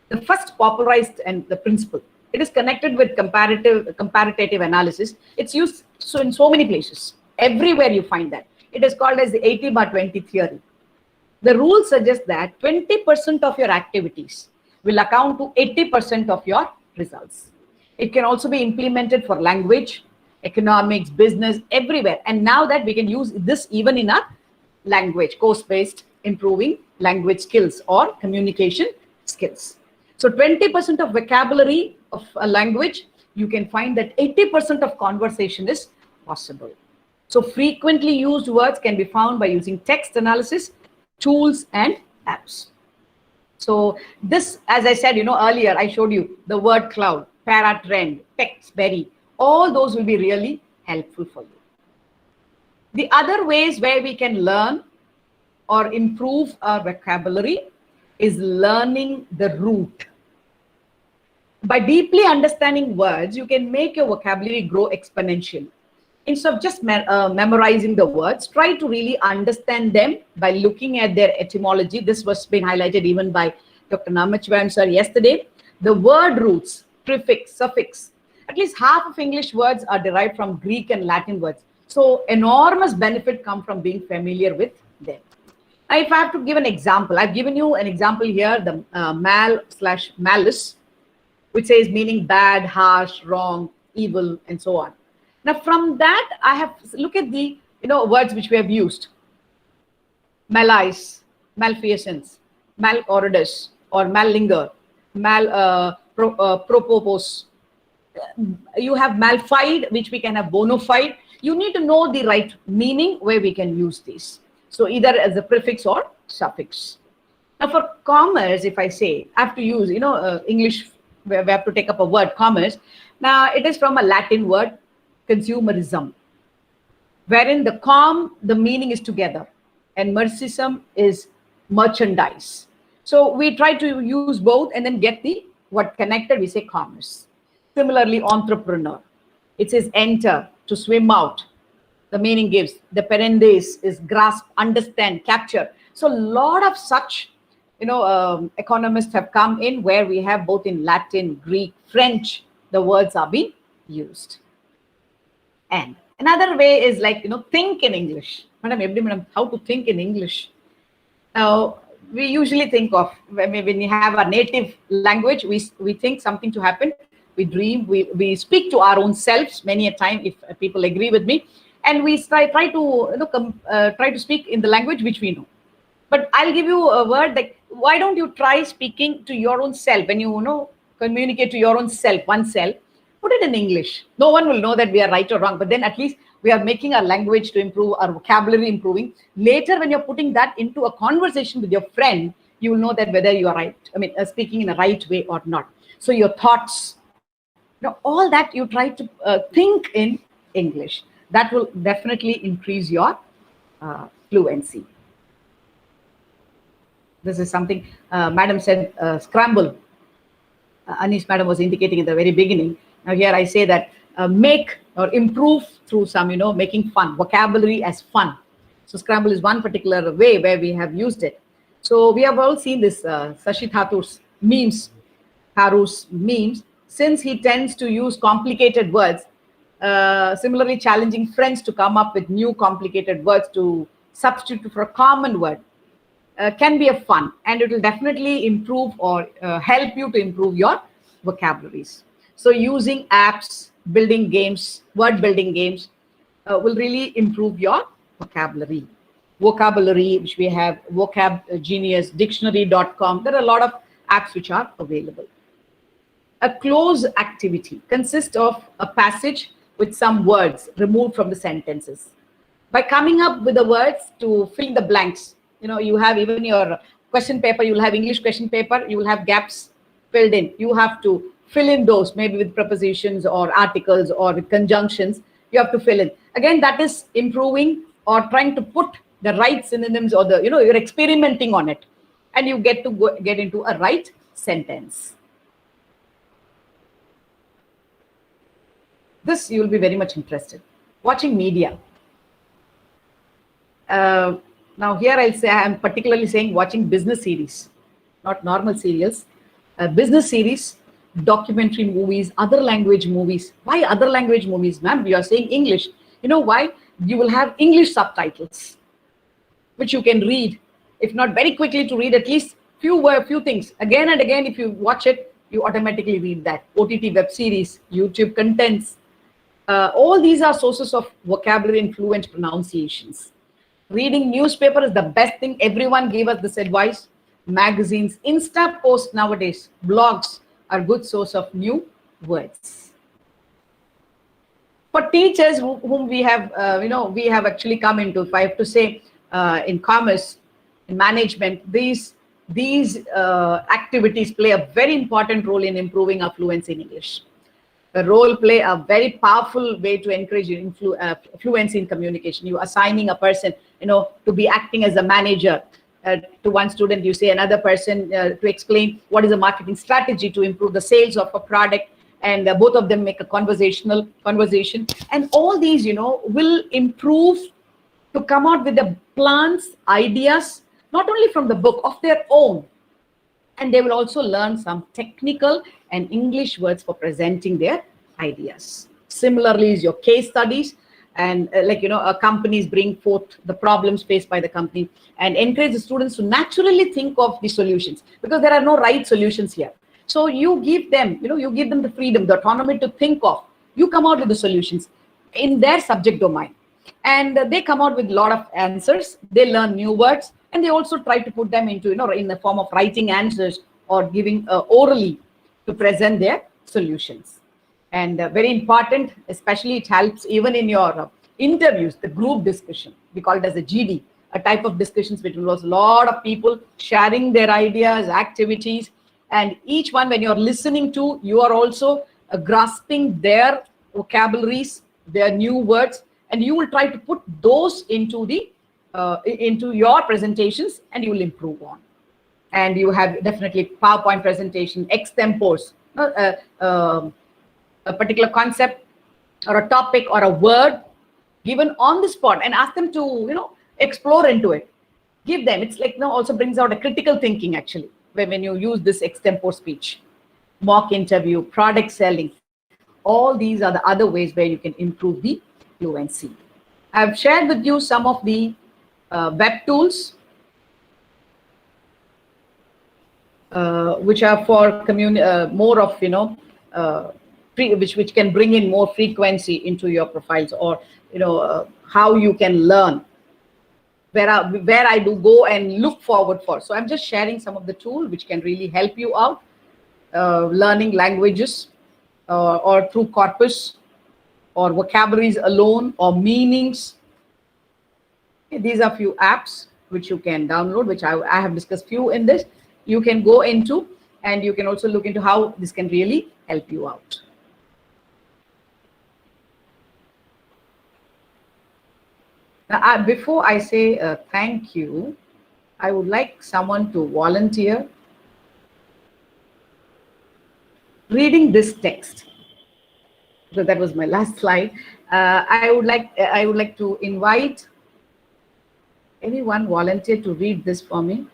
the first popularized and the principle. It is connected with comparative analysis. It's used in so many places. Everywhere you find that. It is called as the 80/20 theory. The rule suggests that 20% of your activities will account to 80% of your results. It can also be implemented for language, economics, business, everywhere. And now that we can use this even in our language, course-based improving language skills or communication skills. So 20% of vocabulary of a language, you can find that 80% of conversation is possible. So frequently used words can be found by using text analysis, tools and apps. So this, as I said, earlier I showed you the word cloud, paratrend, textberry, all those will be really helpful for you. The other ways where we can learn or improve our vocabulary is learning the root. By deeply understanding words, you can make your vocabulary grow exponentially. Instead of just memorizing the words, try to really understand them by looking at their etymology. This was been highlighted even by Dr. Namachwan sir yesterday. The word roots, prefix, suffix. At least half of English words are derived from Greek and Latin words. So enormous benefit come from being familiar with them. Now, if I have to give an example, I've given you an example here, the mal/malice, which says meaning bad, harsh, wrong, evil, and so on. Now, from that, I have look at the words which we have used: malice, malfeasance, malordus, or mallinger, propopos. You have malfide, which we can have bona fide. You need to know the right meaning where we can use these. So either as a prefix or suffix. Now for commerce, if I say, I have to use, English, where we have to take up a word, commerce. Now it is from a Latin word, consumerism, wherein the meaning is together, and mercism is merchandise. So we try to use both and then get the what connected, we say commerce. Similarly, entrepreneur, it says enter, to swim out. The meaning gives. The perendes is grasp, understand, capture. So a lot of such, economists have come in where we have both in Latin, Greek, French, the words are being used. And another way is like, think in English. Madam, how to think in English? Now, we usually think of, when we have a native language, we think something to happen. We dream, we speak to our own selves many a time, if people agree with me, and we try to speak in the language which we know. But I'll give you a word like, why don't you try speaking to your own self? When you communicate to your own self, oneself, put it in English. No one will know that we are right or wrong, but then at least we are making our language to improve, our vocabulary improving. Later, when you're putting that into a conversation with your friend, you will know that whether you are right, speaking in a right way or not. So your thoughts, all that you try to think in English. That will definitely increase your fluency. This is something Madam said, scramble. Anish Madam was indicating in the very beginning. Now here I say that make or improve through some, making fun, vocabulary as fun. So scramble is one particular way where we have used it. So we have all seen this Sashi Thakur's memes, Haru's memes, since he tends to use complicated words, similarly challenging friends to come up with new complicated words to substitute for a common word. Can be a fun, and it will definitely improve or help you to improve your vocabularies. So using apps, building games, word building games will really improve your vocabulary. Vocabulary, which we have Vocab Genius, dictionary.com. There are a lot of apps which are available. A close activity consists of a passage with some words removed from the sentences. By coming up with the words to fill the blanks, you have even your question paper, you will have English question paper, you will have gaps filled in. You have to fill in those, maybe with prepositions or articles or with conjunctions, you have to fill in. Again, that is improving or trying to put the right synonyms or you're experimenting on it, and you get to get into a right sentence. This you will be very much interested. Watching media. Now here I'll say, I'm particularly saying watching business series, not normal serials. Business series documentary movies, other language movies. Why other language movies, ma'am? We are saying English. You know why? You will have English subtitles, which you can read, if not very quickly to read, at least few things. Again and again, if you watch it, you automatically read that. OTT web series, YouTube contents, all these are sources of vocabulary and fluent pronunciations. Reading newspaper is the best thing. Everyone gave us this advice. Magazines, Insta posts nowadays, blogs are good source of new words. For teachers whom we have, we have actually come into, if I have to say, in commerce, in management, these activities play a very important role in improving our fluency in English. The role play a very powerful way to encourage fluency in communication. You assigning a person, to be acting as a manager. To one student, you say another person to explain what is a marketing strategy to improve the sales of a product, and both of them make a conversation, and all these, will improve to come out with the plans, ideas, not only from the book, of their own. And they will also learn some technical and English words for presenting their ideas. Similarly is your case studies, and companies bring forth the problems faced by the company and encourage the students to naturally think of the solutions, because there are no right solutions here. So you give them, the freedom, the autonomy to think of. You come out with the solutions in their subject domain, and they come out with a lot of answers. They learn new words, and they also try to put them into, in the form of writing answers or giving orally to present their solutions. And very important, especially it helps even in your interviews, the group discussion. We call it as a GD, a type of discussions which involves a lot of people sharing their ideas, activities, and each one, when you're listening to, you are also grasping their vocabularies, their new words, and you will try to put those into your presentations, and you will improve on. And you have definitely PowerPoint presentation, extempores, a particular concept or a topic or a word given on the spot, and ask them to, explore into it. Give them, it's like, also brings out a critical thinking actually, when you use this extempore speech. Mock interview, product selling, all these are the other ways where you can improve the fluency. I've shared with you some of the web tools which are for more of, which can bring in more frequency into your profiles, or how you can learn, where I do go and look forward for. So I'm just sharing some of the tools which can really help you out, learning languages or through corpus, or vocabularies alone, or meanings. These are few apps which you can download, which I have discussed few in this. You can go into, and you can also look into how this can really help you out. Now, before I say thank you, I would like someone to volunteer reading this text. So that was my last slide. I would like to invite anyone volunteer to read this for me.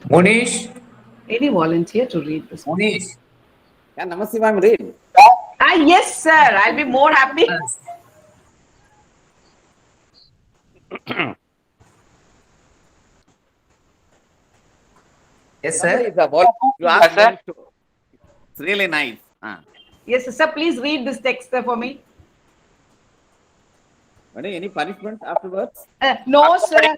Monish. Any volunteer to read this? Monish. Yeah, Namaste, ma'am, read. Yes, sir. I'll be more happy. Yes, sir. It's really nice. Yes, sir. Please read this text for me. Any punishment afterwards? No, sir.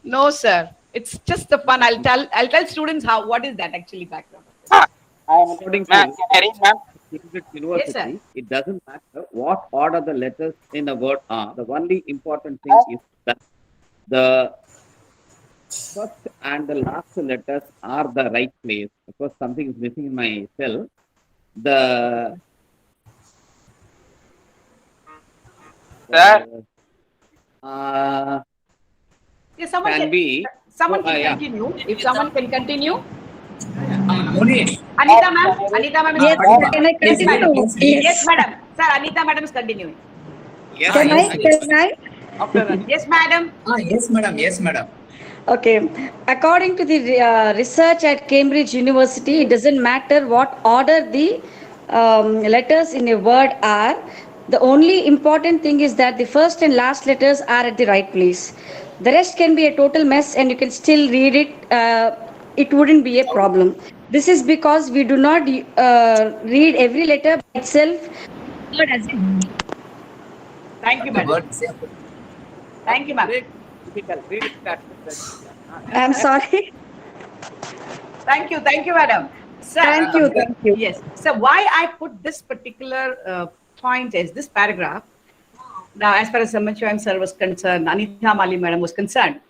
No, sir. It's just the fun. I'll tell students what is that actually background. I am according to University. Yes, sir. It doesn't matter what order the letters in a word are. The only important thing is that the first and the last letters are the right place. Of course, something is missing in my cell. The Yes, someone can continue. If someone can continue. Monish. Anita ma'am. Yes, can I continue? Yes, madam. Sir, Anita madam is continuing. Yes, Can I? Yes, madam. Yes, madam. Yes, madam. Okay. According to the research at Cambridge University, it doesn't matter what order the letters in a word are. The only important thing is that the first and last letters are at the right place. The rest can be a total mess and you can still read it. It wouldn't be a problem. This is because we do not read every letter by itself. Word as a Thank you, The madam. word is Thank you, ma'am. Very difficult. Read it that. I'm sorry. Thank you, madam. Sir, Thank you. Thank you. yes. So why I put this particular point as this paragraph? Now, as far as Samachayam sir was concerned, Anita Mali madam was concerned,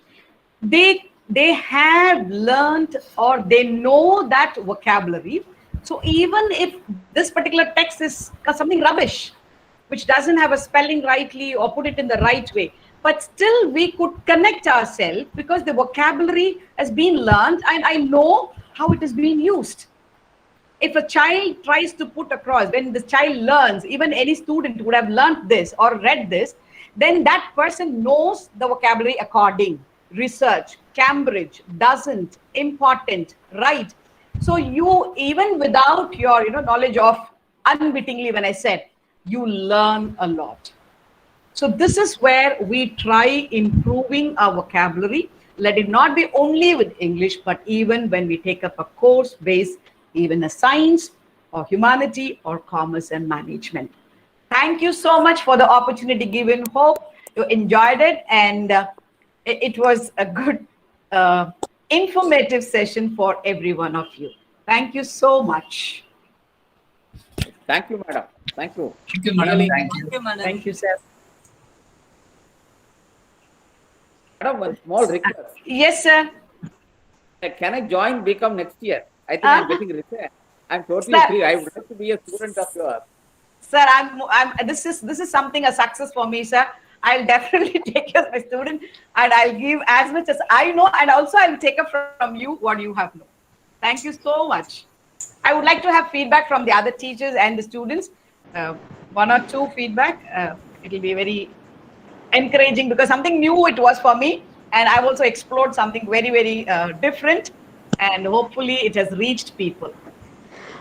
they have learned or they know that vocabulary. So even if this particular text is something rubbish, which doesn't have a spelling rightly or put it in the right way, but still we could connect ourselves because the vocabulary has been learned and I know how it is being used. If a child tries to put across, when the child learns, even any student would have learned this or read this, then that person knows the vocabulary according. Research, Cambridge, doesn't, important, right. So you, even without your knowledge of, unwittingly when I said, you learn a lot. So this is where we try improving our vocabulary. Let it not be only with English, but even when we take up a course based, even a science or humanity or commerce and management. Thank you so much for the opportunity given. Hope you enjoyed it and it was a good informative session for every one of you. Thank you so much. Thank you, madam. Thank you. Thank you, madam. Really, Thank you. Thank you, sir. Madam, one small request. Yes, sir. Can I join BCom next year? I think I'm getting retired. I'm totally Sir. free. I would like to be a student of yours. Sir, this is something a success for me, sir. I'll definitely take you as my student and I'll give as much as I know and also I'll take up from you what you have known. Thank you so much. I would like to have feedback from the other teachers and the students. One or two feedback. It will be very encouraging because something new it was for me and I've also explored something very, very different and hopefully it has reached people.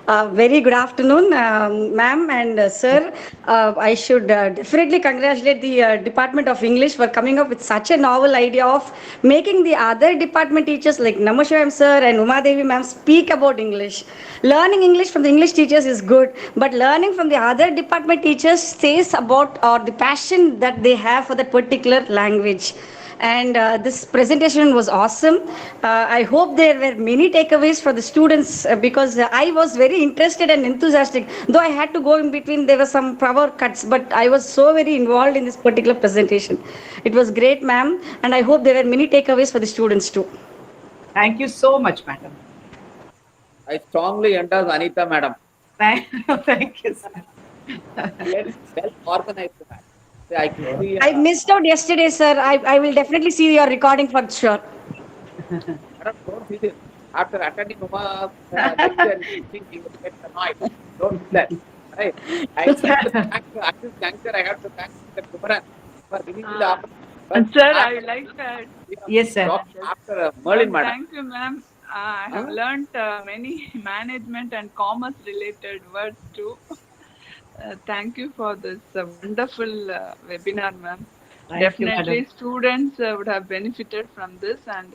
Very good afternoon, ma'am and sir. I should definitely congratulate the Department of English for coming up with such a novel idea of making the other department teachers like Namashivayam sir and Uma Devi ma'am speak about English. Learning English from the English teachers is good, but learning from the other department teachers says about or the passion that they have for that particular language. And this presentation was awesome. I hope there were many takeaways for the students because I was very interested and enthusiastic. Though I had to go in between, there were some power cuts, but I was so very involved in this particular presentation. It was great, ma'am, and I hope there were many takeaways for the students too. Thank you so much, madam. I strongly endorse Anita, madam. Thank you, sir. Well organized, madam. I can see, I missed out yesterday, sir. I will definitely see your recording for sure. madam, don't feel it. After attending Uma's lecture, you think you will get annoyed. Don't do that. Right? I have to thank Mr. Kumaran for giving me the opportunity. Sir, I would like to add. Yes, sir. After Merlin, madam. Thank you, ma'am. I have learnt many management and commerce related words too. Thank you for this wonderful webinar, ma'am. Definitely, students would have benefited from this, and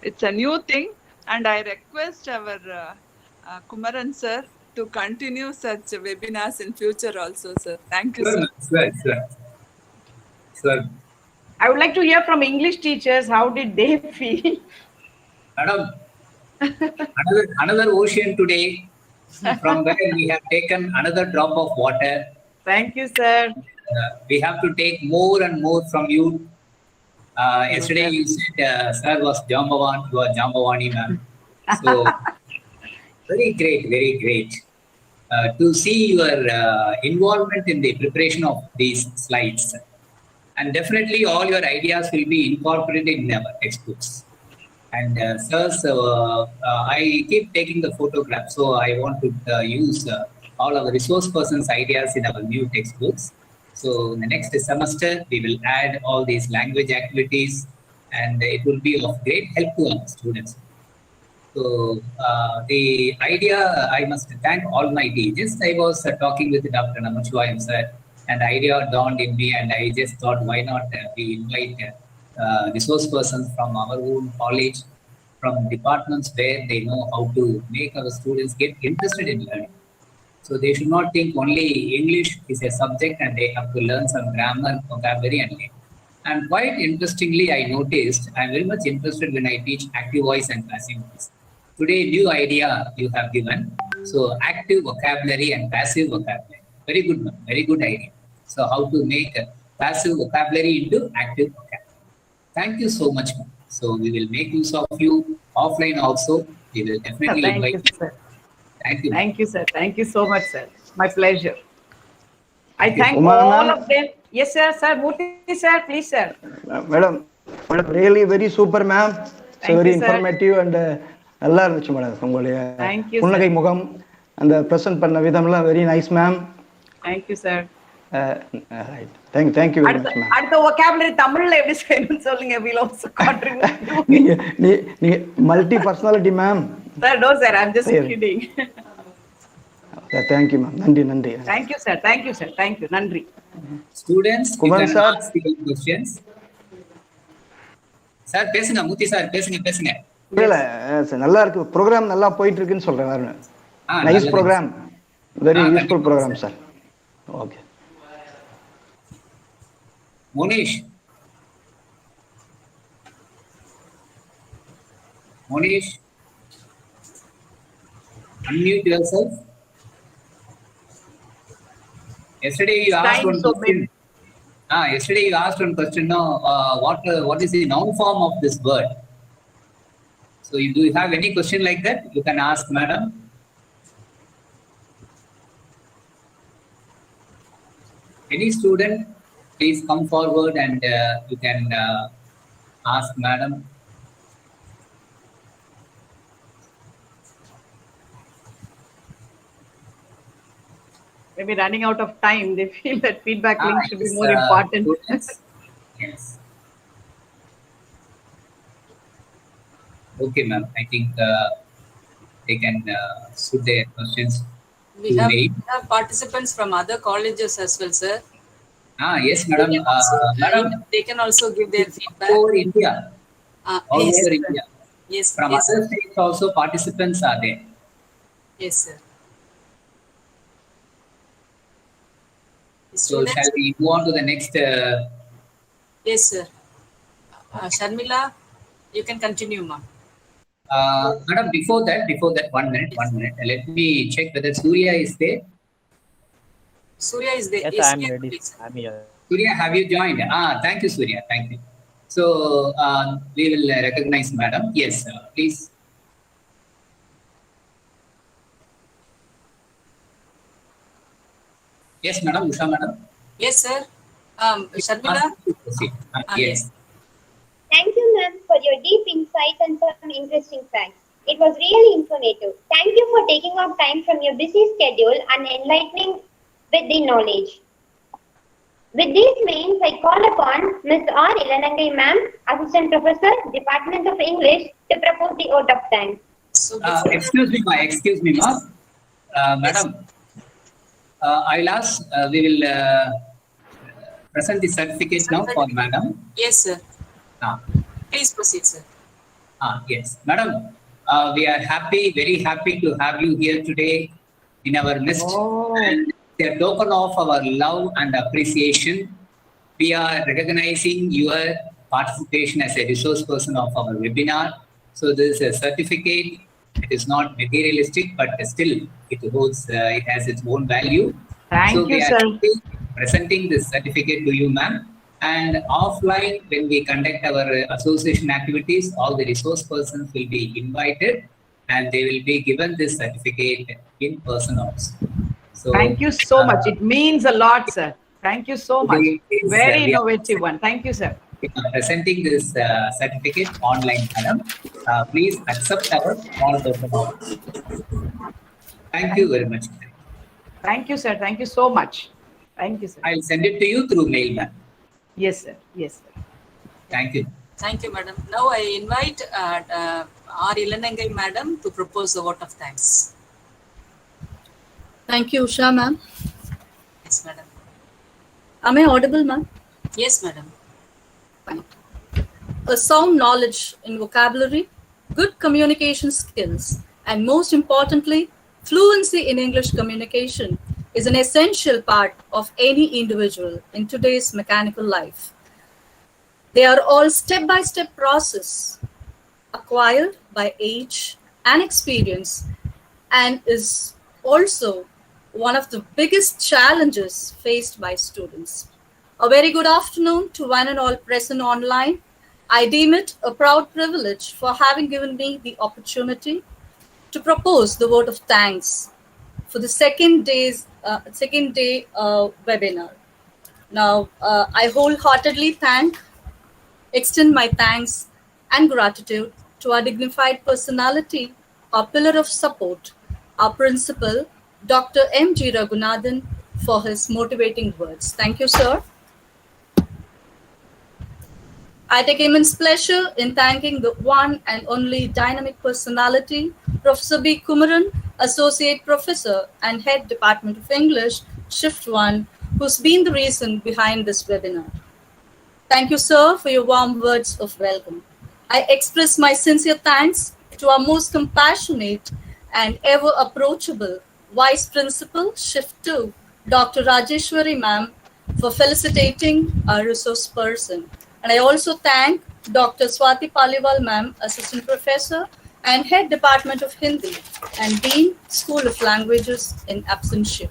it's a new thing. And I request our Kumaran sir to continue such webinars in future also, sir. Thank you, sir. Sir. I would like to hear from English teachers. How did they feel? Madam, another ocean today, from where we have taken another drop of water. Thank you, sir. We have to take more and more from you. Yesterday you said sir was Jambavan, you are Jambavani, ma'am. So, very great. To see your involvement in the preparation of these slides. And definitely all your ideas will be incorporated in our textbooks. And sirs, I keep taking the photograph, so I want to use all our resource persons' ideas in our new textbooks. So in the next semester, we will add all these language activities and it will be of great help to our students. So the idea, I must thank Almighty. Just I was talking with Dr. Namachivayam sir, and the idea dawned in me, and I just thought, why not we invite resource persons from our own college, from departments where they know how to make our students get interested in learning. So they should not think only English is a subject and they have to learn some grammar, vocabulary, and language. And quite interestingly, I noticed I'm very much interested when I teach active voice and passive voice. Today, new idea you have given. So active vocabulary and passive vocabulary. Very good, very good idea. So how to make passive vocabulary into active vocabulary. Thank you so much, ma'am. So we will make use of you offline also. We will definitely invite you. Sir. Thank you. Thank you, sir. Thank you so much, sir. My pleasure. I thank Uma, all ma'am. of them. Yes, sir. Sir, Murthy, sir, please, sir. Madam, really very super, ma'am. So Thank very you, sir. informative and நல்லா இருந்துச்சு madam உங்களுடைய புன்னகை முகம் அந்த present பண்ண விதம்லாம் very nice ma'am. Thank you, sir. Right. Thank you very much, ma'am. அடுத்த vocabulary தமிழ்ல எப்படி செய்யணும்னு சொல்லுங்க. We'll also contribute. நீங்க multi personality ma'am. Sir, no, sir. I'm just kidding. Thank you, ma'am. நன்றி. Thank you, sir. Thank you, sir. Thank you. நன்றி. Students, you Kumar can sir. ask your questions. Sir, பேசுங்க மூர்த்தி sir, பேசுங்க. இல்ல நல்லா இருக்கு, program நல்லா போயிட்டு இருக்குன்னு சொல்றேன். Nice programme, very useful programme sir. Okay. Monish, unmute yourself. Yesterday you asked one question. Yesterday you asked one question. Now, what is the noun form of this word? So, do you have any question like that? You can ask, madam. Any student, please come forward and you can ask, madam. Maybe running out of time, they feel that feedback link should be more important. Yes. Okay, ma'am. I think they can put their questions. We have participants from other colleges as well, sir. Yes, madam. They can also give their feedback. All over India. All yes, over India. Yes. From yes, other states also participants are there. Yes, sir. So shall we move on to the next? Yes, sir. Sharmila, you can continue, ma'am. Madam, before that, 1 minute. Let me check whether Surya is there. Surya is there. Yes, I'm ready. I'm here. Surya, have you joined? Thank you, Surya. Thank you. So we will recognize madam. Yes, please. Yes, madam. Usha, madam. Yes, sir. Sharmila. Yes. Thank you, ma'am, for your deep insights and some interesting facts. It was really informative. Thank you for taking out time from your busy schedule and enlightening with the knowledge. With these means, I call upon Ms. R. Ilanangai, ma'am, Assistant Professor, Department of English, to propose the vote of thanks. Excuse me, ma'am. Madam, I'll ask, we will present the certificate now for madam. Yes, sir. Please proceed, sir. Yes, madam. We are very happy to have you here today in our midst. And a token of our love and appreciation, we are recognizing your participation as a resource person of our webinar. So this is a certificate. It is not materialistic, but still it holds, it has its own value. Thank you, sir. Presenting this certificate to you, ma'am. And offline, when we conduct our association activities, all the resource persons will be invited and they will be given this certificate in person also. So, thank you so much. It means a lot, sir. Thank you so much. Very innovative one. Thank you, sir. Presenting this certificate online, madam. Please accept our all documents. Thank you very much. Thank you, sir. Thank you so much. Thank you, sir. I'll send it to you through mail, ma'am. Yes, sir. Yes, sir. Thank you. Thank you, madam. Now I invite R. Ilanangai madam to propose the vote of thanks. Thank you, Usha ma'am. Yes, madam. Am I audible, ma'am? Yes, madam. Fine. A sound knowledge in vocabulary, good communication skills, and most importantly, fluency in English communication is an essential part of any individual in today's mechanical life. They are all step-by-step process acquired by age and experience, and is also one of the biggest challenges faced by students. A very good afternoon to one and all present online. I deem it a proud privilege for having given me the opportunity to propose the vote of thanks for the second day webinar. Now, I wholeheartedly extend my thanks and gratitude to our dignified personality, our pillar of support, our principal, Dr. M.G. Raghunathan, for his motivating words. Thank you, sir. I take immense pleasure in thanking the one and only dynamic personality, Professor B. Kumaran, Associate Professor and Head Department of English, Shift 1, who's been the reason behind this webinar. Thank you, sir, for your warm words of welcome. I express my sincere thanks to our most compassionate and ever approachable Vice Principal, Shift 2, Dr. Rajeshwari ma'am, for felicitating our resource person. And I also thank Dr. Swati Paliwal ma'am, Assistant Professor and Head Department of Hindi and Dean, School of Languages in absentia.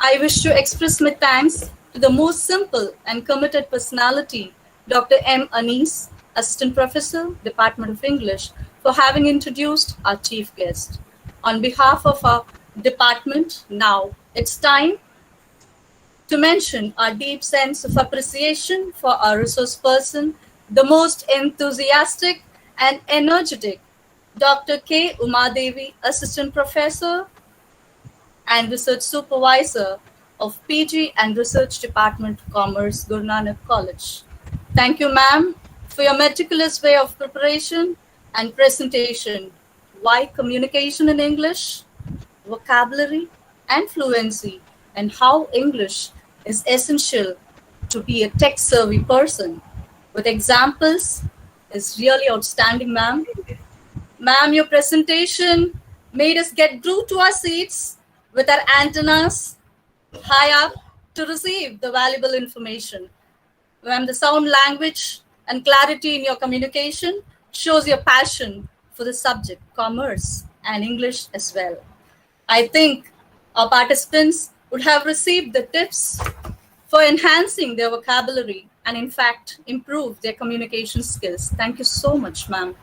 I wish to express my thanks to the most simple and committed personality, Dr. M. Anis, Assistant Professor, Department of English, for having introduced our chief guest. On behalf of our department, now it's time to mention our deep sense of appreciation for our resource person, the most enthusiastic and energetic, Dr. K. Umadevi, Assistant Professor and Research Supervisor of PG and Research Department of Commerce, Guru Nanak College. Thank you, ma'am, for your meticulous way of preparation and presentation. Why communication in English, vocabulary, and fluency, and how English is essential to be a tech-savvy person. With examples is really outstanding, ma'am. Ma'am, your presentation made us get glued to our seats with our antennas high up to receive the valuable information. Ma'am, the sound language and clarity in your communication shows your passion for the subject, commerce, and English as well. I think our participants would have received the tips for enhancing their vocabulary and in fact improve their communication skills. Thank you so much, ma'am.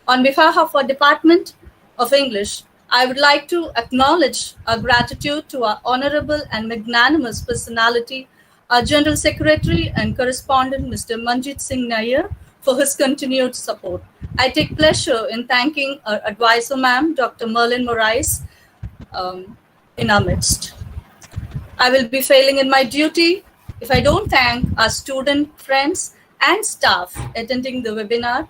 On behalf of our Department of English, I would like to acknowledge our gratitude to our honorable and magnanimous personality, our General Secretary and Correspondent, Mr. Manjit Singh Nair, for his continued support. I take pleasure in thanking our advisor, ma'am, Dr. Merlin Morais, in our midst. I will be failing in my duty if I don't thank our student friends and staff attending the webinar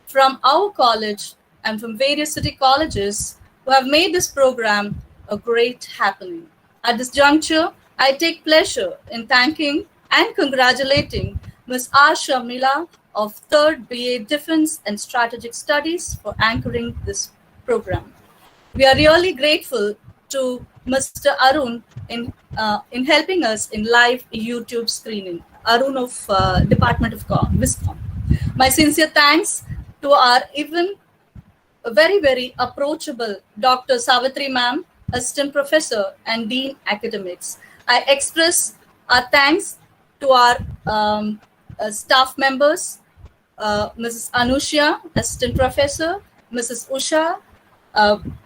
from our college and from various city colleges who have made this program a great happening. At this juncture, I take pleasure in thanking and congratulating Ms. R. Sharmila of 3rd BA Defense and Strategic Studies for anchoring this program. We are really grateful to Mr. Arun in helping us in live YouTube screening. Arun of Department of Viscom. My sincere thanks to our even very, very approachable Dr. Savitri ma'am, Assistant Professor and Dean Academics. I express our thanks to our staff members, Mrs. Anushya, Assistant Professor, Mrs. Usha,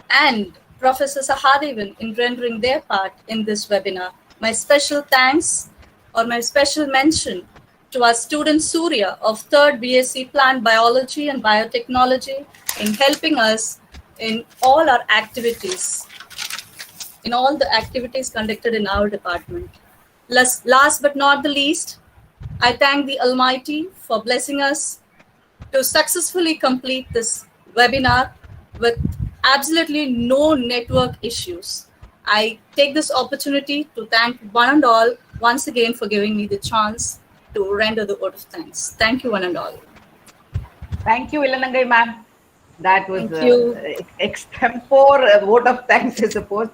and Professor Sahadevan in rendering their part in this webinar. My special thanks or my special mention to our student Surya of 3rd BSc Plant Biology and Biotechnology in helping us in all our activities, in all the activities conducted in our department. Last but not the least, I thank the Almighty for blessing us to successfully complete this webinar with absolutely no network issues. I take this opportunity to thank one and all once again for giving me the chance to render the vote of thanks. Thank you, one and all. Thank you, Ilanangai ma'am. That was Thank you. extempore vote of thanks, I suppose.